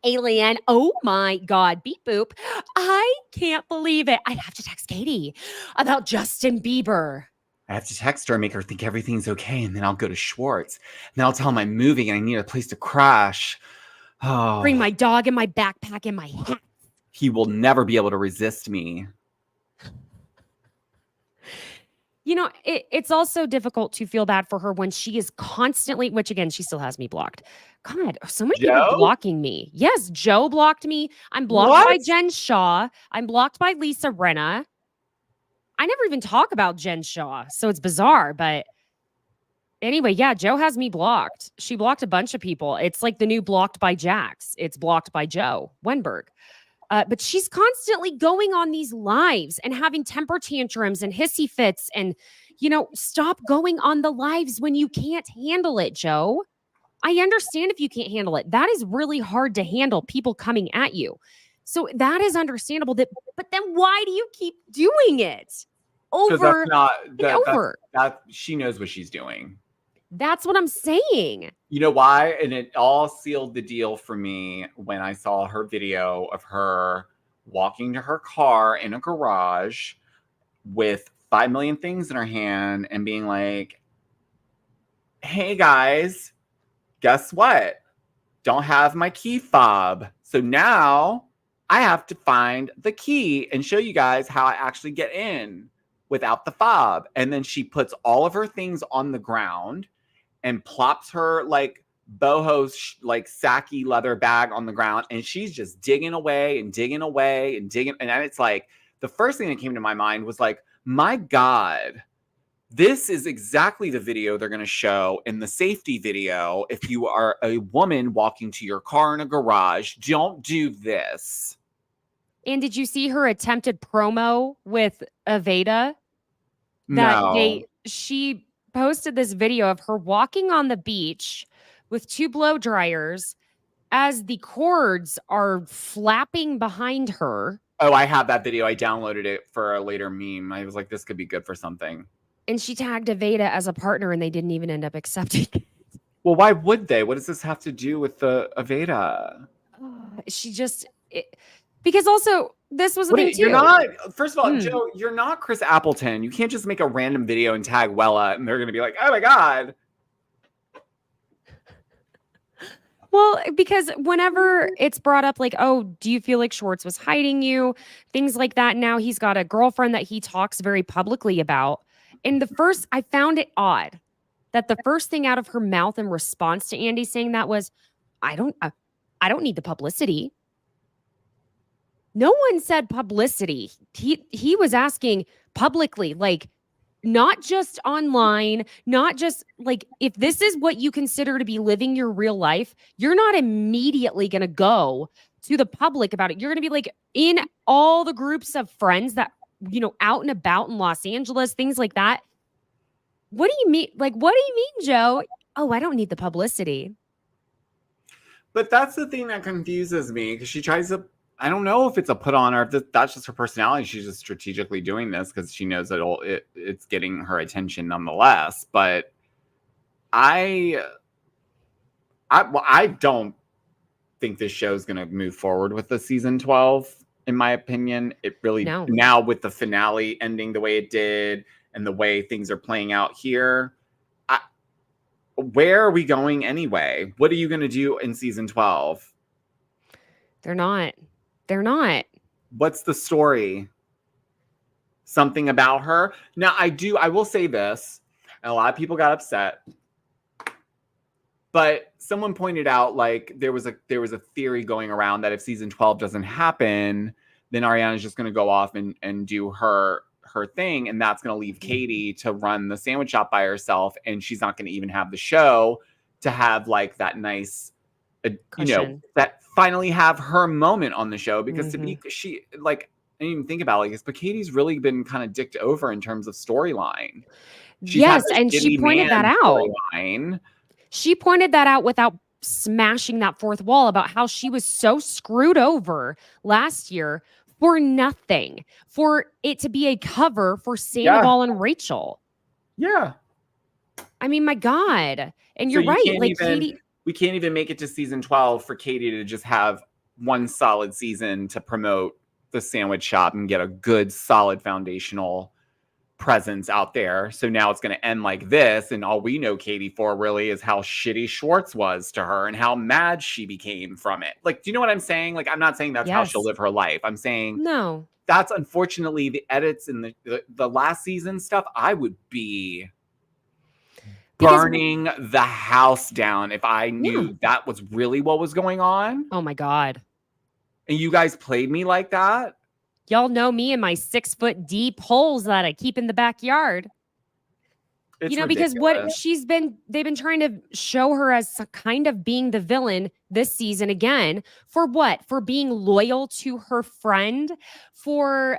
alien. Oh my God. Beep boop. I can't believe it. I'd have to text Katie about Justin Bieber. I have to text her and make her think everything's okay, and then I'll go to Schwartz. And then I'll tell him I'm moving and I need a place to crash. Oh, Bring my dog and my backpack and my hat. he will never be able to resist me. It's also difficult to feel bad for her when she is constantly, which again, she still has me blocked. God, so many people blocking me. Yes, Joe blocked me. I'm blocked by Jen Shaw. I'm blocked by Lisa Rinna. I never even talk about Jen Shaw, so it's bizarre. But anyway, yeah, Joe has me blocked. She blocked a bunch of people. It's like the new blocked by Jax. It's blocked by Joe Wenberg. But she's constantly going on these lives and having temper tantrums and hissy fits and, stop going on the lives when you can't handle it, Joe. I understand if you can't handle it. That is really hard to handle, people coming at you. So that is understandable. But then why do you keep doing it over and over? She knows what she's doing. That's what I'm saying. You know why? And it all sealed the deal for me when I saw her video of her walking to her car in a garage with 5 million things in her hand and being like, hey guys, guess what? Don't have my key fob. So now I have to find the key and show you guys how I actually get in without the fob. And then she puts all of her things on the ground and plops her like boho like sacky leather bag on the ground, and she's just digging away and digging away and digging. And it's like the first thing that came to my mind was like, my God, this is exactly the video they're going to show in the safety video. If you are a woman walking to your car in a garage, don't do this. And did you see her attempted promo with Aveda? No. She posted this video of her walking on the beach with 2 blow dryers as the cords are flapping behind her. Oh, I have that video. I downloaded it for a later meme. I was like, this could be good for something. And she tagged Aveda as a partner and they didn't even end up accepting it. Well, why would they? What does this have to do with the Aveda? Because also this was the thing too. You're not, first of all, Joe, you're not Chris Appleton. You can't just make a random video and tag Wella and they're going to be like, oh my God. Well, because whenever it's brought up like, oh, do you feel like Schwartz was hiding you? Things like that. Now he's got a girlfriend that he talks very publicly about. And I found it odd that the first thing out of her mouth in response to Andy saying that was, I don't need the publicity. No one said publicity. He was asking publicly, like, not just online, not just like, if this is what you consider to be living your real life, you're not immediately going to go to the public about it. You're going to be like in all the groups of friends that, out and about in Los Angeles, things like that. What do you mean? Like, what do you mean, Joe? Oh, I don't need the publicity. But that's the thing that confuses me because she tries to, I don't know if it's a put on or if that's just her personality. She's just strategically doing this because she knows that it's getting her attention nonetheless. But I don't think this show is going to move forward with the season 12. in my opinion. It really, No. now with the finale ending the way it did and the way things are playing out here, where are we going anyway? What are you going to do in season 12? They're not. They're not. What's the story? Something about her? Now, I will say this, and a lot of people got upset, but someone pointed out, like, there was a theory going around that if season 12 doesn't happen, then Ariana's just going to go off and do her thing, and that's going to leave Katie to run the sandwich shop by herself, and she's not going to even have the show to have like that nice, that finally have her moment on the show, because to be, she, like, I didn't even think about it like this, but Katie's really been kind of dicked over in terms of storyline. Yes, and she pointed that out. She pointed that out without smashing that fourth wall about how she was so screwed over last year for nothing, for it to be a cover for Sandoval and Rachel. Yeah. I mean, my God. And you're right. Like, Katie, we can't even make it to season 12 for Katie to just have one solid season to promote the sandwich shop and get a good, solid foundational presence out there. So now it's going to end like this, and all we know Katie for really is how shitty Schwartz was to her and how mad she became from it. Like, do you know what I'm saying? Like, I'm not saying that's how she'll live her life. I'm saying no. That's unfortunately the edits and the last season stuff. I would be burning the house down if I knew that was really what was going on. Oh my God. And you guys played me like that? Y'all know me and my 6 foot deep holes that I keep in the backyard. It's because what they've been trying to show her as kind of being the villain this season again. For what? For being loyal to her friend, for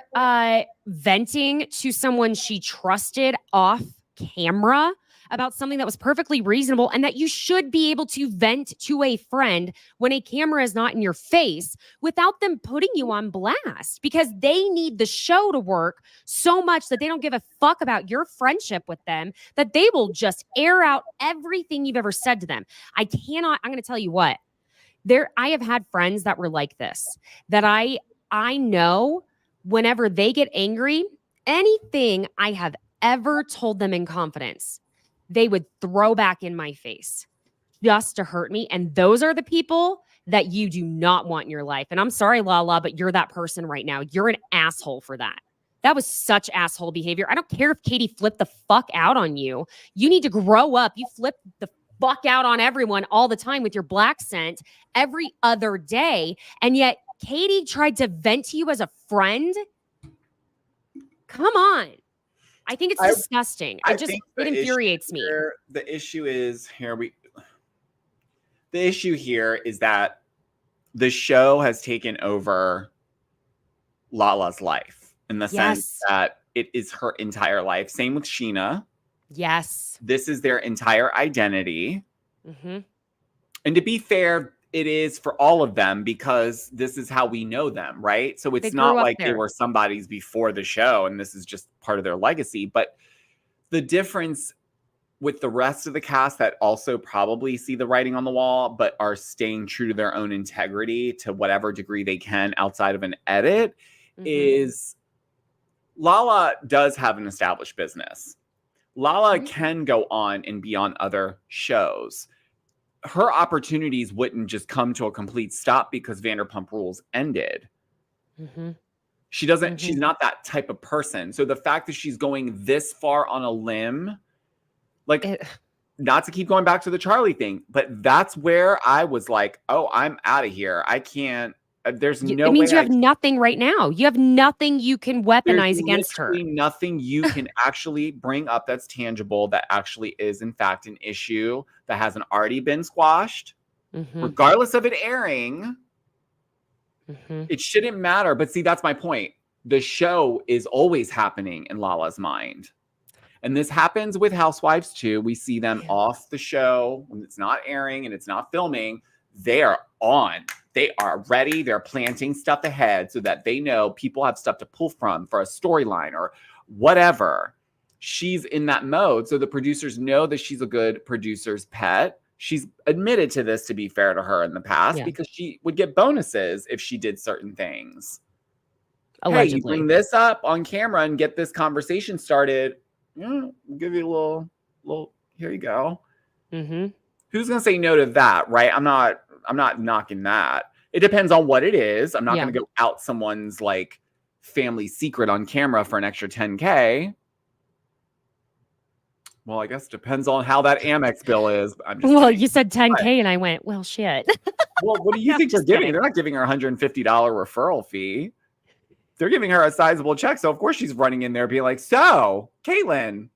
venting to someone she trusted off camera about something that was perfectly reasonable, and that you should be able to vent to a friend when a camera is not in your face without them putting you on blast, because they need the show to work so much that they don't give a fuck about your friendship with them, that they will just air out everything you've ever said to them. I'm going to tell you what, I have had friends that were like this, that I know whenever they get angry, anything I have ever told them in confidence, they would throw back in my face just to hurt me. And those are the people that you do not want in your life. And I'm sorry, LaLa, but you're that person right now. You're an asshole for that. That was such asshole behavior. I don't care if Katie flipped the fuck out on you. You need to grow up. You flip the fuck out on everyone all the time with your black scent every other day. And yet Katie tried to vent to you as a friend. Come on. I think it's disgusting. It infuriates me. The issue here is that the show has taken over LaLa's life in the sense that it is her entire life. Same with Scheana. Yes. This is their entire identity. Mm-hmm. And to be fair, it is for all of them because this is how we know them, right? So it's not like they were somebody's before the show and this is just part of their legacy. But the difference with the rest of the cast that also probably see the writing on the wall, but are staying true to their own integrity to whatever degree they can outside of an edit, is LaLa does have an established business. LaLa can go on and be on other shows. Her opportunities wouldn't just come to a complete stop because Vanderpump Rules ended. She doesn't, she's not that type of person. So the fact that she's going this far on a limb, like, not to keep going back to the Charlie thing, but that's where I was like, oh, I'm out of here. I can't, there's no way. It means you have nothing right now. You have nothing you can weaponize against her. Nothing you can actually bring up that's tangible, that actually is, in fact, an issue that hasn't already been squashed, regardless of it airing. It shouldn't matter. But see, that's my point. The show is always happening in LaLa's mind. And this happens with Housewives too. We see them off the show when it's not airing and it's not filming. They are on. They are ready. They're planting stuff ahead so that they know people have stuff to pull from for a storyline or whatever. She's in that mode. So the producers know that she's a good producer's pet. She's admitted to this, to be fair to her, in the past, because she would get bonuses if she did certain things. hey, you Allegedly. bring this up on camera and get this conversation started. I'll give you a little. Here you go. Mm-hmm. Who's gonna say no to that, right? I'm not knocking that. It depends on what it is. I'm not gonna go out someone's like family secret on camera for an extra $10K. Well, I guess it depends on how that Amex bill is. I'm just Well, kidding. you said 10K, and I went, well, shit. Well, what do you I'm think they're just giving? kidding. They're not giving her a $150 referral fee. They're giving her a sizable check. So of course she's running in there being like, so Caitlin,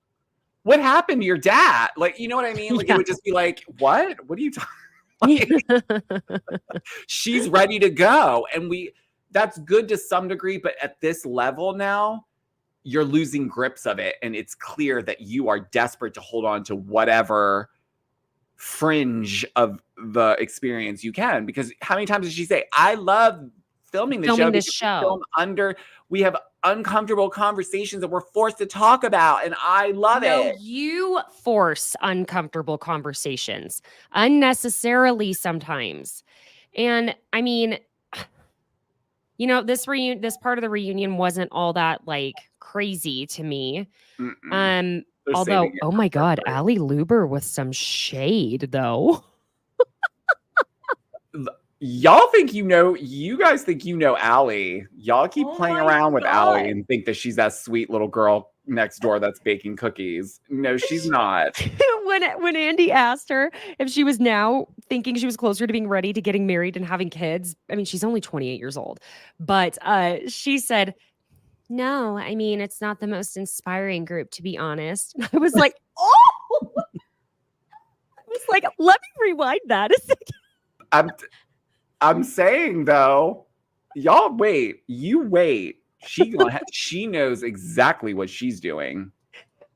what happened to your dad? Like, you know what I mean? Like, it would just be like, what? What are you talking? She's ready to go. And that's good to some degree, but at this level now, you're losing grips of it. And it's clear that you are desperate to hold on to whatever fringe of the experience you can. Because how many times did she say, I love filming this show? This show. We have uncomfortable conversations that we're forced to talk about. And I love it. You force uncomfortable conversations unnecessarily sometimes. And I mean, you know, this part of the reunion wasn't all that like crazy to me. They're Although, saving it oh for my God, February. Allie Luber with some shade though. Y'all think you guys think Allie. Y'all keep playing around with Allie and think that she's that sweet little girl next door that's baking cookies. No, she's not. when Andy asked her if she was now thinking she was closer to being ready to getting married and having kids, I mean, she's only 28 years old, but she said, no, I mean, it's not the most inspiring group, to be honest. I was like, oh, I was like, let me rewind that a second. I'm saying though, y'all wait. You wait. She knows exactly what she's doing.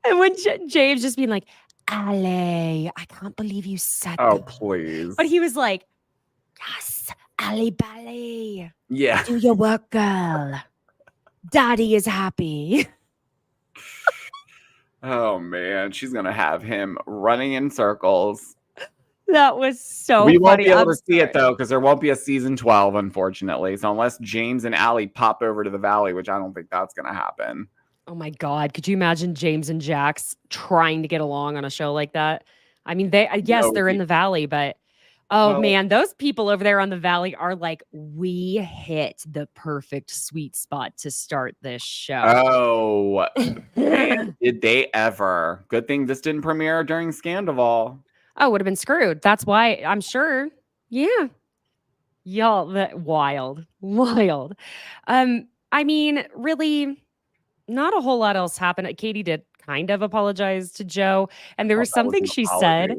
And when James just being like, Ale, I can't believe you said Oh, that. please. But he was like, yes, Ali Ballet. Yeah. Do your work, girl. Daddy is happy. Oh man, she's gonna have him running in circles. That was so we won't funny. be able to see it though, because there won't be a season 12, unfortunately. So unless James and Allie pop over to the Valley, which I don't think that's gonna happen. Oh my God. Could you imagine James and Jax trying to get along on a show like that? I mean, they're in the Valley, but man, those people over there on the Valley are like, we hit the perfect sweet spot to start this show. Oh, man, did they ever? Good thing this didn't premiere during Scandival. Oh, would have been screwed. That's why I'm sure. Yeah. Y'all, that wild. I mean, really, not a whole lot else happened. Katie did kind of apologize to Joe. And there was something she said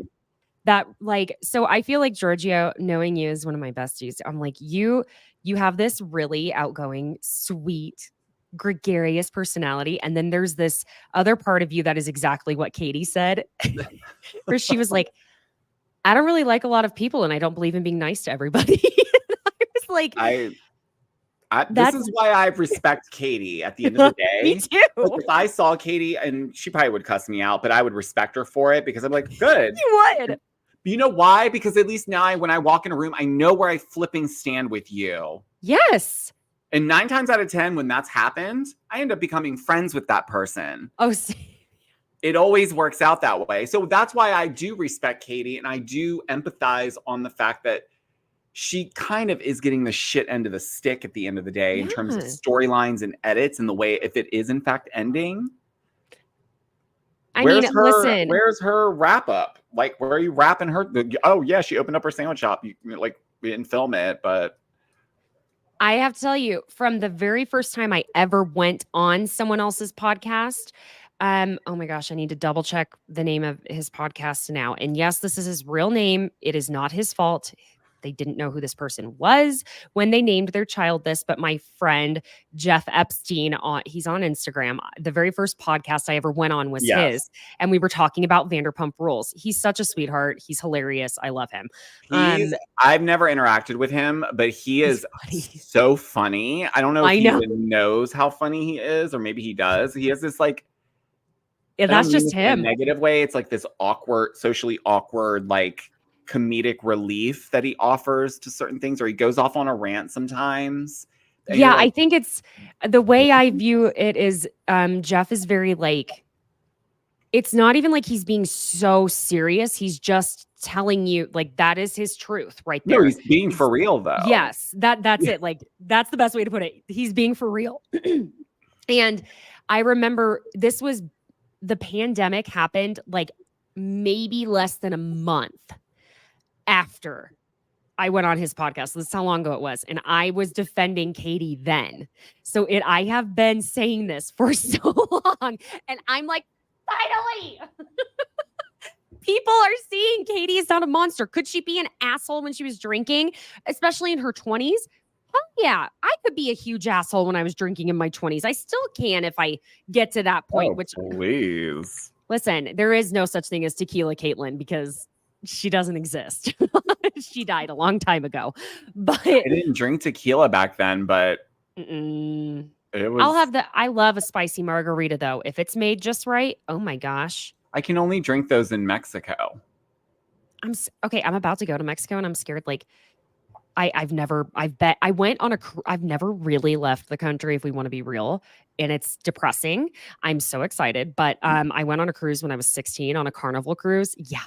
that like, so I feel like Georgio, knowing you is one of my besties. I'm like, you have this really outgoing, sweet, gregarious personality. And then there's this other part of you that is exactly what Katie said, where she was like, I don't really like a lot of people and I don't believe in being nice to everybody. I was like, this is why I respect Katie at the end of the day. Me too. Like, if I saw Katie, and she probably would cuss me out, but I would respect her for it because I'm like, good. You would. You know why? Because at least now when I walk in a room, I know where I flipping stand with you. Yes. And 9 times out of 10, when that's happened, I end up becoming friends with that person. Oh, see. It always works out that way. So that's why I do respect Katie, and I do empathize on the fact that she kind of is getting the shit end of the stick at the end of the day in terms of storylines and edits and the way, if it is in fact ending. Listen. Where's her wrap up? Like, where are you wrapping her? Oh yeah, she opened up her sandwich shop. We didn't film it, but I have to tell you, from the very first time I ever went on someone else's podcast, oh my gosh, I need to double check the name of his podcast now. And yes, this is his real name. It is not his fault. They didn't know who this person was when they named their child this, but my friend Jeff Epstein, he's on Instagram. The very first podcast I ever went on was his, and we were talking about Vanderpump Rules. He's such a sweetheart. He's hilarious. I love him. I've never interacted with him, but he is so funny. I don't know if he even knows how funny he is, or maybe he does. He has this like, that's just him. In a negative way. It's like this awkward, socially awkward, like comedic relief that he offers to certain things, or he goes off on a rant sometimes. And you're Yeah, like, I think it's the way I view it is Jeff is very like, it's not even like he's being so serious. He's just telling you like that is his truth right no, there. he's being for real though. Yes, that's it. Like that's the best way to put it. He's being for real. And I remember the pandemic happened like maybe less than a month after I went on his podcast. This is how long ago it was. And I was defending Katie then. So I have been saying this for so long. And I'm like, finally, people are seeing Katie is not a monster. Could she be an asshole when she was drinking, especially in her 20s? Hell yeah, I could be a huge asshole when I was drinking in my 20s. I still can if I get to that point. Which, please. listen, there is no such thing as tequila Caitlin because she doesn't exist. She died a long time ago. But I didn't drink tequila back then, but it was. I love a spicy margarita though. If it's made just right, oh my gosh. I can only drink those in Mexico. I'm about to go to Mexico and I'm scared. Like I've never really left the country if we want to be real. And it's depressing. I'm so excited. But I went on a cruise when I was 16 on a Carnival cruise. Yeah,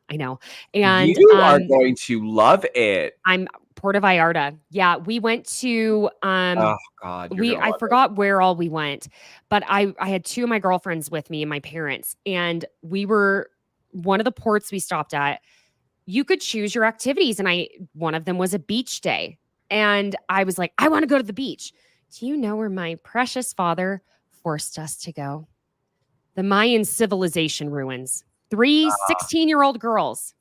I know. And you are going to love it. I'm Puerto Vallarta. Yeah, we went to Oh God. I forgot where all we went, but I had two of my girlfriends with me and my parents, and we were one of the ports we stopped at. You could choose your activities, and one of them was a beach day, and I was like, I want to go to the beach. Do you know where my precious father forced us to go? The Mayan civilization ruins. 3 16-year-old girls.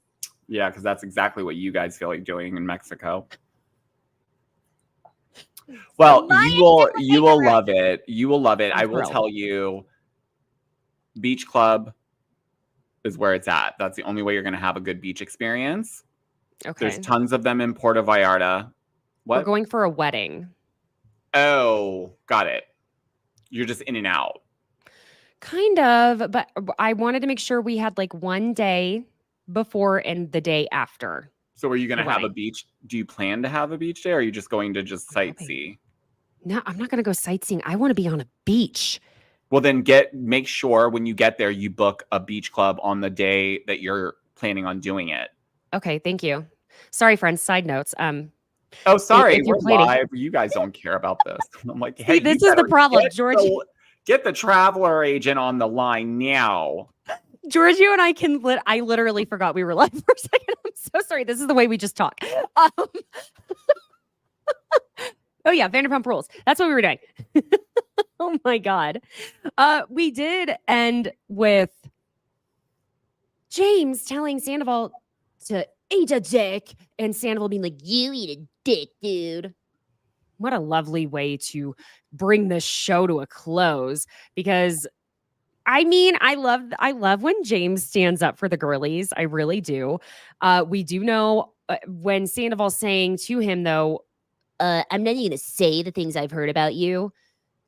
Yeah, because that's exactly what you guys feel like doing in Mexico. Well, you will love it. You will love it. I will tell you, beach club is where it's at. That's the only way you're going to have a good beach experience. Okay. There's tons of them in Puerto Vallarta. What? We're going for a wedding. Oh, got it. You're just in and out. Kind of, but I wanted to make sure we had like one day before and the day after. So are you going to have a beach? Do you plan to have a beach day, or are you just going to just sightsee? No, I'm not going to go sightseeing. I want to be on a beach. Well, then make sure when you get there, you book a beach club on the day that you're planning on doing it. Okay, thank you. Sorry, friends. Side notes. Oh, sorry. if you're We're planning- live. You guys don't care about this. I'm like, hey, See, this is the problem, George. Get the traveler agent on the line now. Giorgio and I literally forgot we were live for a second. I'm so sorry. This is the way we just talk. Oh yeah, Vanderpump Rules. That's what we were doing. Oh my God. We did end with James telling Sandoval to eat a dick and Sandoval being like, you eat a dick, dude. What a lovely way to bring this show to a close, because I mean, I love when James stands up for the girlies. I really do. We do know when Sandoval's saying to him, though, I'm not even going to say the things I've heard about you.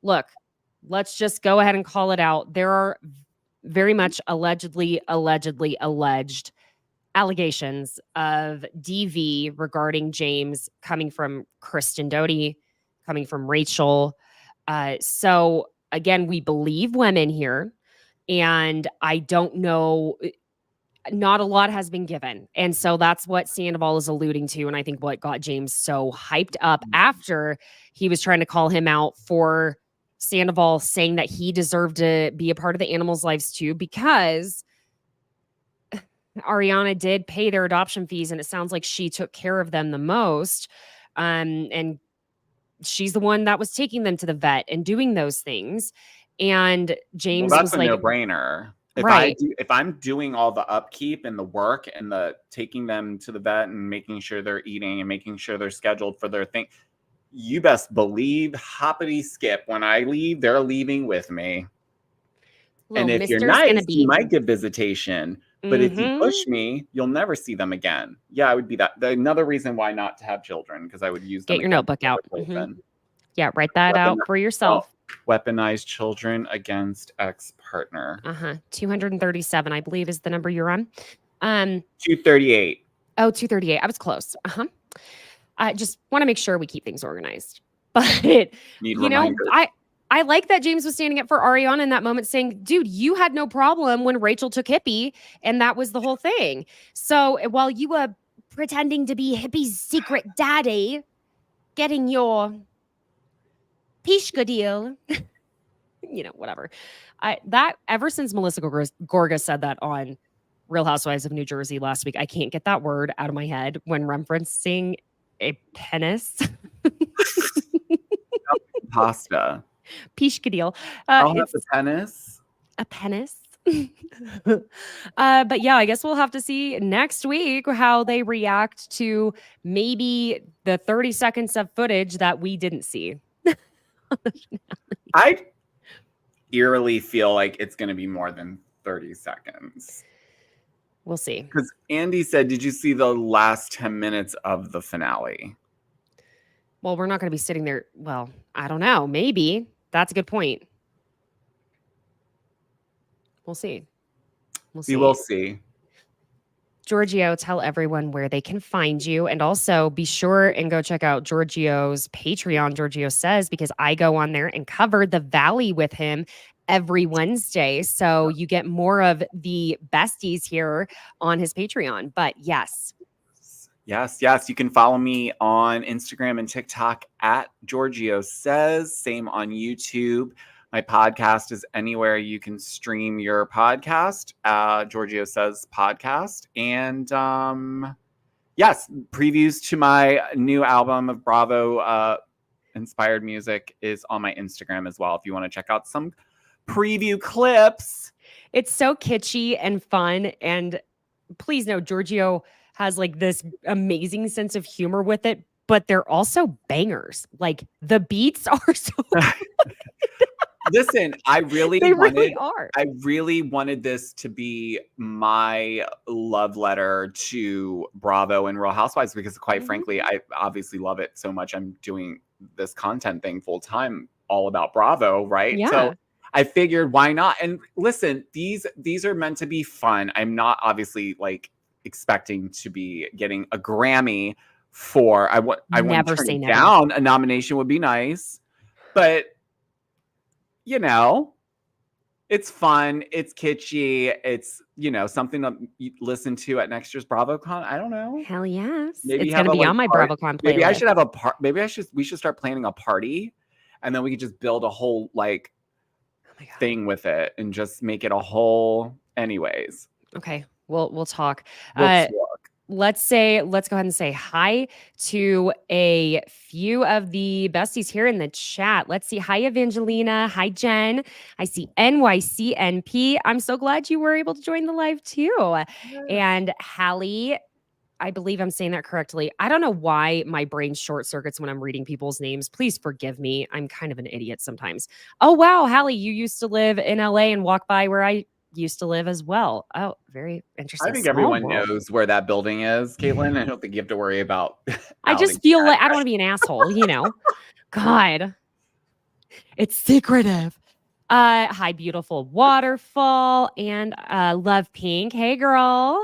Look, let's just go ahead and call it out. There are very much alleged allegations of DV regarding James coming from Kristen Doty, coming from Rachel. So again, we believe women here. And I don't know, not a lot has been given. And so that's what Sandoval is alluding to. And I think what got James so hyped up after he was trying to call him out for Sandoval saying that he deserved to be a part of the animals' lives too, because Ariana did pay their adoption fees and it sounds like she took care of them the most. And she's the one that was taking them to the vet and doing those things. And James that's was a like, no-brainer. If I'm doing all the upkeep and the work and the taking them to the vet and making sure they're eating and making sure they're scheduled for their thing, you best believe hoppity skip. When I leave, they're leaving with me. And if you're nice, you might get visitation. But if you push me, you'll never see them again. Yeah, it would be that. Another reason why not to have children, because I would use them. Get your notebook out. Yeah, write that out for yourself. Weaponize children against ex-partner. 237, I believe, is the number you're on. 238. Oh, 238. I was close. I just want to make sure we keep things organized. But Need you know, reminders. I like that James was standing up for Ariana in that moment saying, dude, you had no problem when Rachel took Hippie, and that was the whole thing. So while you were pretending to be Hippie's secret daddy, getting your Pishka deal, you know, whatever. That ever since Melissa Gorga said that on Real Housewives of New Jersey last week, I can't get that word out of my head when referencing a penis. Pasta. Pishkadil. I'll have the penis. A penis. But yeah, I guess we'll have to see next week how they react to maybe the 30 seconds of footage that we didn't see. I eerily feel like it's going to be more than 30 seconds. We'll see. Because Andy said, did you see the last 10 minutes of the finale? Well, we're not going to be sitting there. Well, I don't know. Maybe. That's a good point. We'll see. We will see. Giorgio, tell everyone where they can find you. And also be sure and go check out Giorgio's Patreon, Giorgio Says, because I go on there and cover the Valley with him every Wednesday. So you get more of the besties here on his Patreon. But yes. Yes. You can follow me on Instagram and TikTok at Giorgio Says. Same on YouTube. My podcast is anywhere you can stream your podcast, Giorgio Says Podcast. And yes, previews to my new album of Bravo inspired music is on my Instagram as well. If you want to check out some preview clips. It's so kitschy and fun. And please know, Giorgio has like this amazing sense of humor with it, but they're also bangers. Like the beats are so Listen, I really wanted this to be my love letter to Bravo and Real Housewives because quite frankly, I obviously love it so much. I'm doing this content thing full time, all about Bravo, right? Yeah. So I figured why not? And listen, these are meant to be fun. I'm not obviously like expecting to be getting a Grammy for I want to turn it down. A nomination would be nice, but you know, it's fun, it's kitschy, it's, you know, something to listen to at next year's BravoCon. I don't know. Hell yes. Maybe it's gonna be on my BravoCon playlist. Maybe I should have a we should start planning a party and then we could just build a whole like thing with it and just make it a whole anyways. Okay. We'll talk. Let's go ahead and say hi to a few of the besties here in the chat. Let's see. Hi, Evangelina. Hi, Jen. I see NYCNP. I'm so glad you were able to join the live too. Yeah. And Hallie, I believe I'm saying that correctly. I don't know why my brain short circuits when I'm reading people's names. Please forgive me. I'm kind of an idiot sometimes. Oh, wow. Hallie, you used to live in LA and walk by where I used to live as well. Oh, very interesting. I think everyone knows where that building is, Caitlin. I don't think you have to worry about. I just feel like I don't want to be an asshole, you know. God, it's secretive. Hi, beautiful waterfall and love pink. Hey, girl.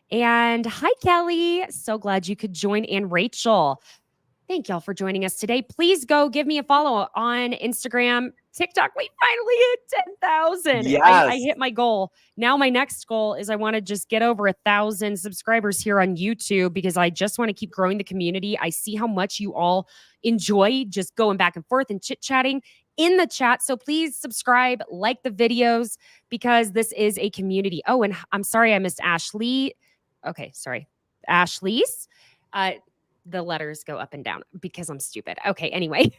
And hi, Kelly. So glad you could join. And Rachel, thank y'all for joining us today. Please go give me a follow on Instagram, TikTok. We finally hit 10,000. Yes. I hit my goal. Now my next goal is I want to just get over 1,000 subscribers here on YouTube because I just want to keep growing the community. I see how much you all enjoy just going back and forth and chit-chatting in the chat. So please subscribe, like the videos because this is a community. Oh, and I'm sorry I missed Ashley. Okay, sorry. Ashley's. The letters go up and down because I'm stupid. Okay, anyway.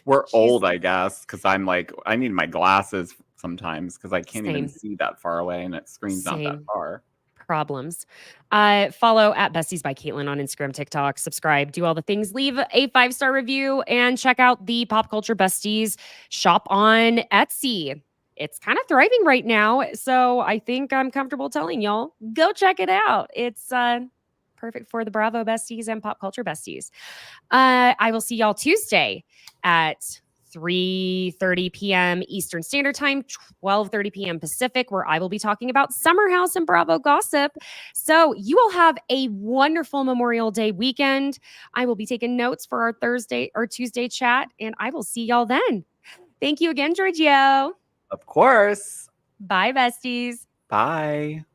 We're old, I guess, because I'm like, I need my glasses sometimes because I can't even see that far away and it screen's not that far. Problems. Follow at Besties by Caitlin on Instagram, TikTok, subscribe, do all the things, leave a 5-star review, and check out the Pop Culture Besties shop on Etsy. It's kind of thriving right now, so I think I'm comfortable telling y'all, go check it out. It's perfect for the Bravo besties and Pop Culture besties. I will see y'all Tuesday at 3:30 p.m. Eastern Standard Time, 12:30 p.m. Pacific, where I will be talking about Summer House and Bravo gossip. So you all have a wonderful Memorial Day weekend. I will be taking notes for our Thursday or Tuesday chat, and I will see y'all then. Thank you again, Giorgio. Of course. Bye, besties. Bye.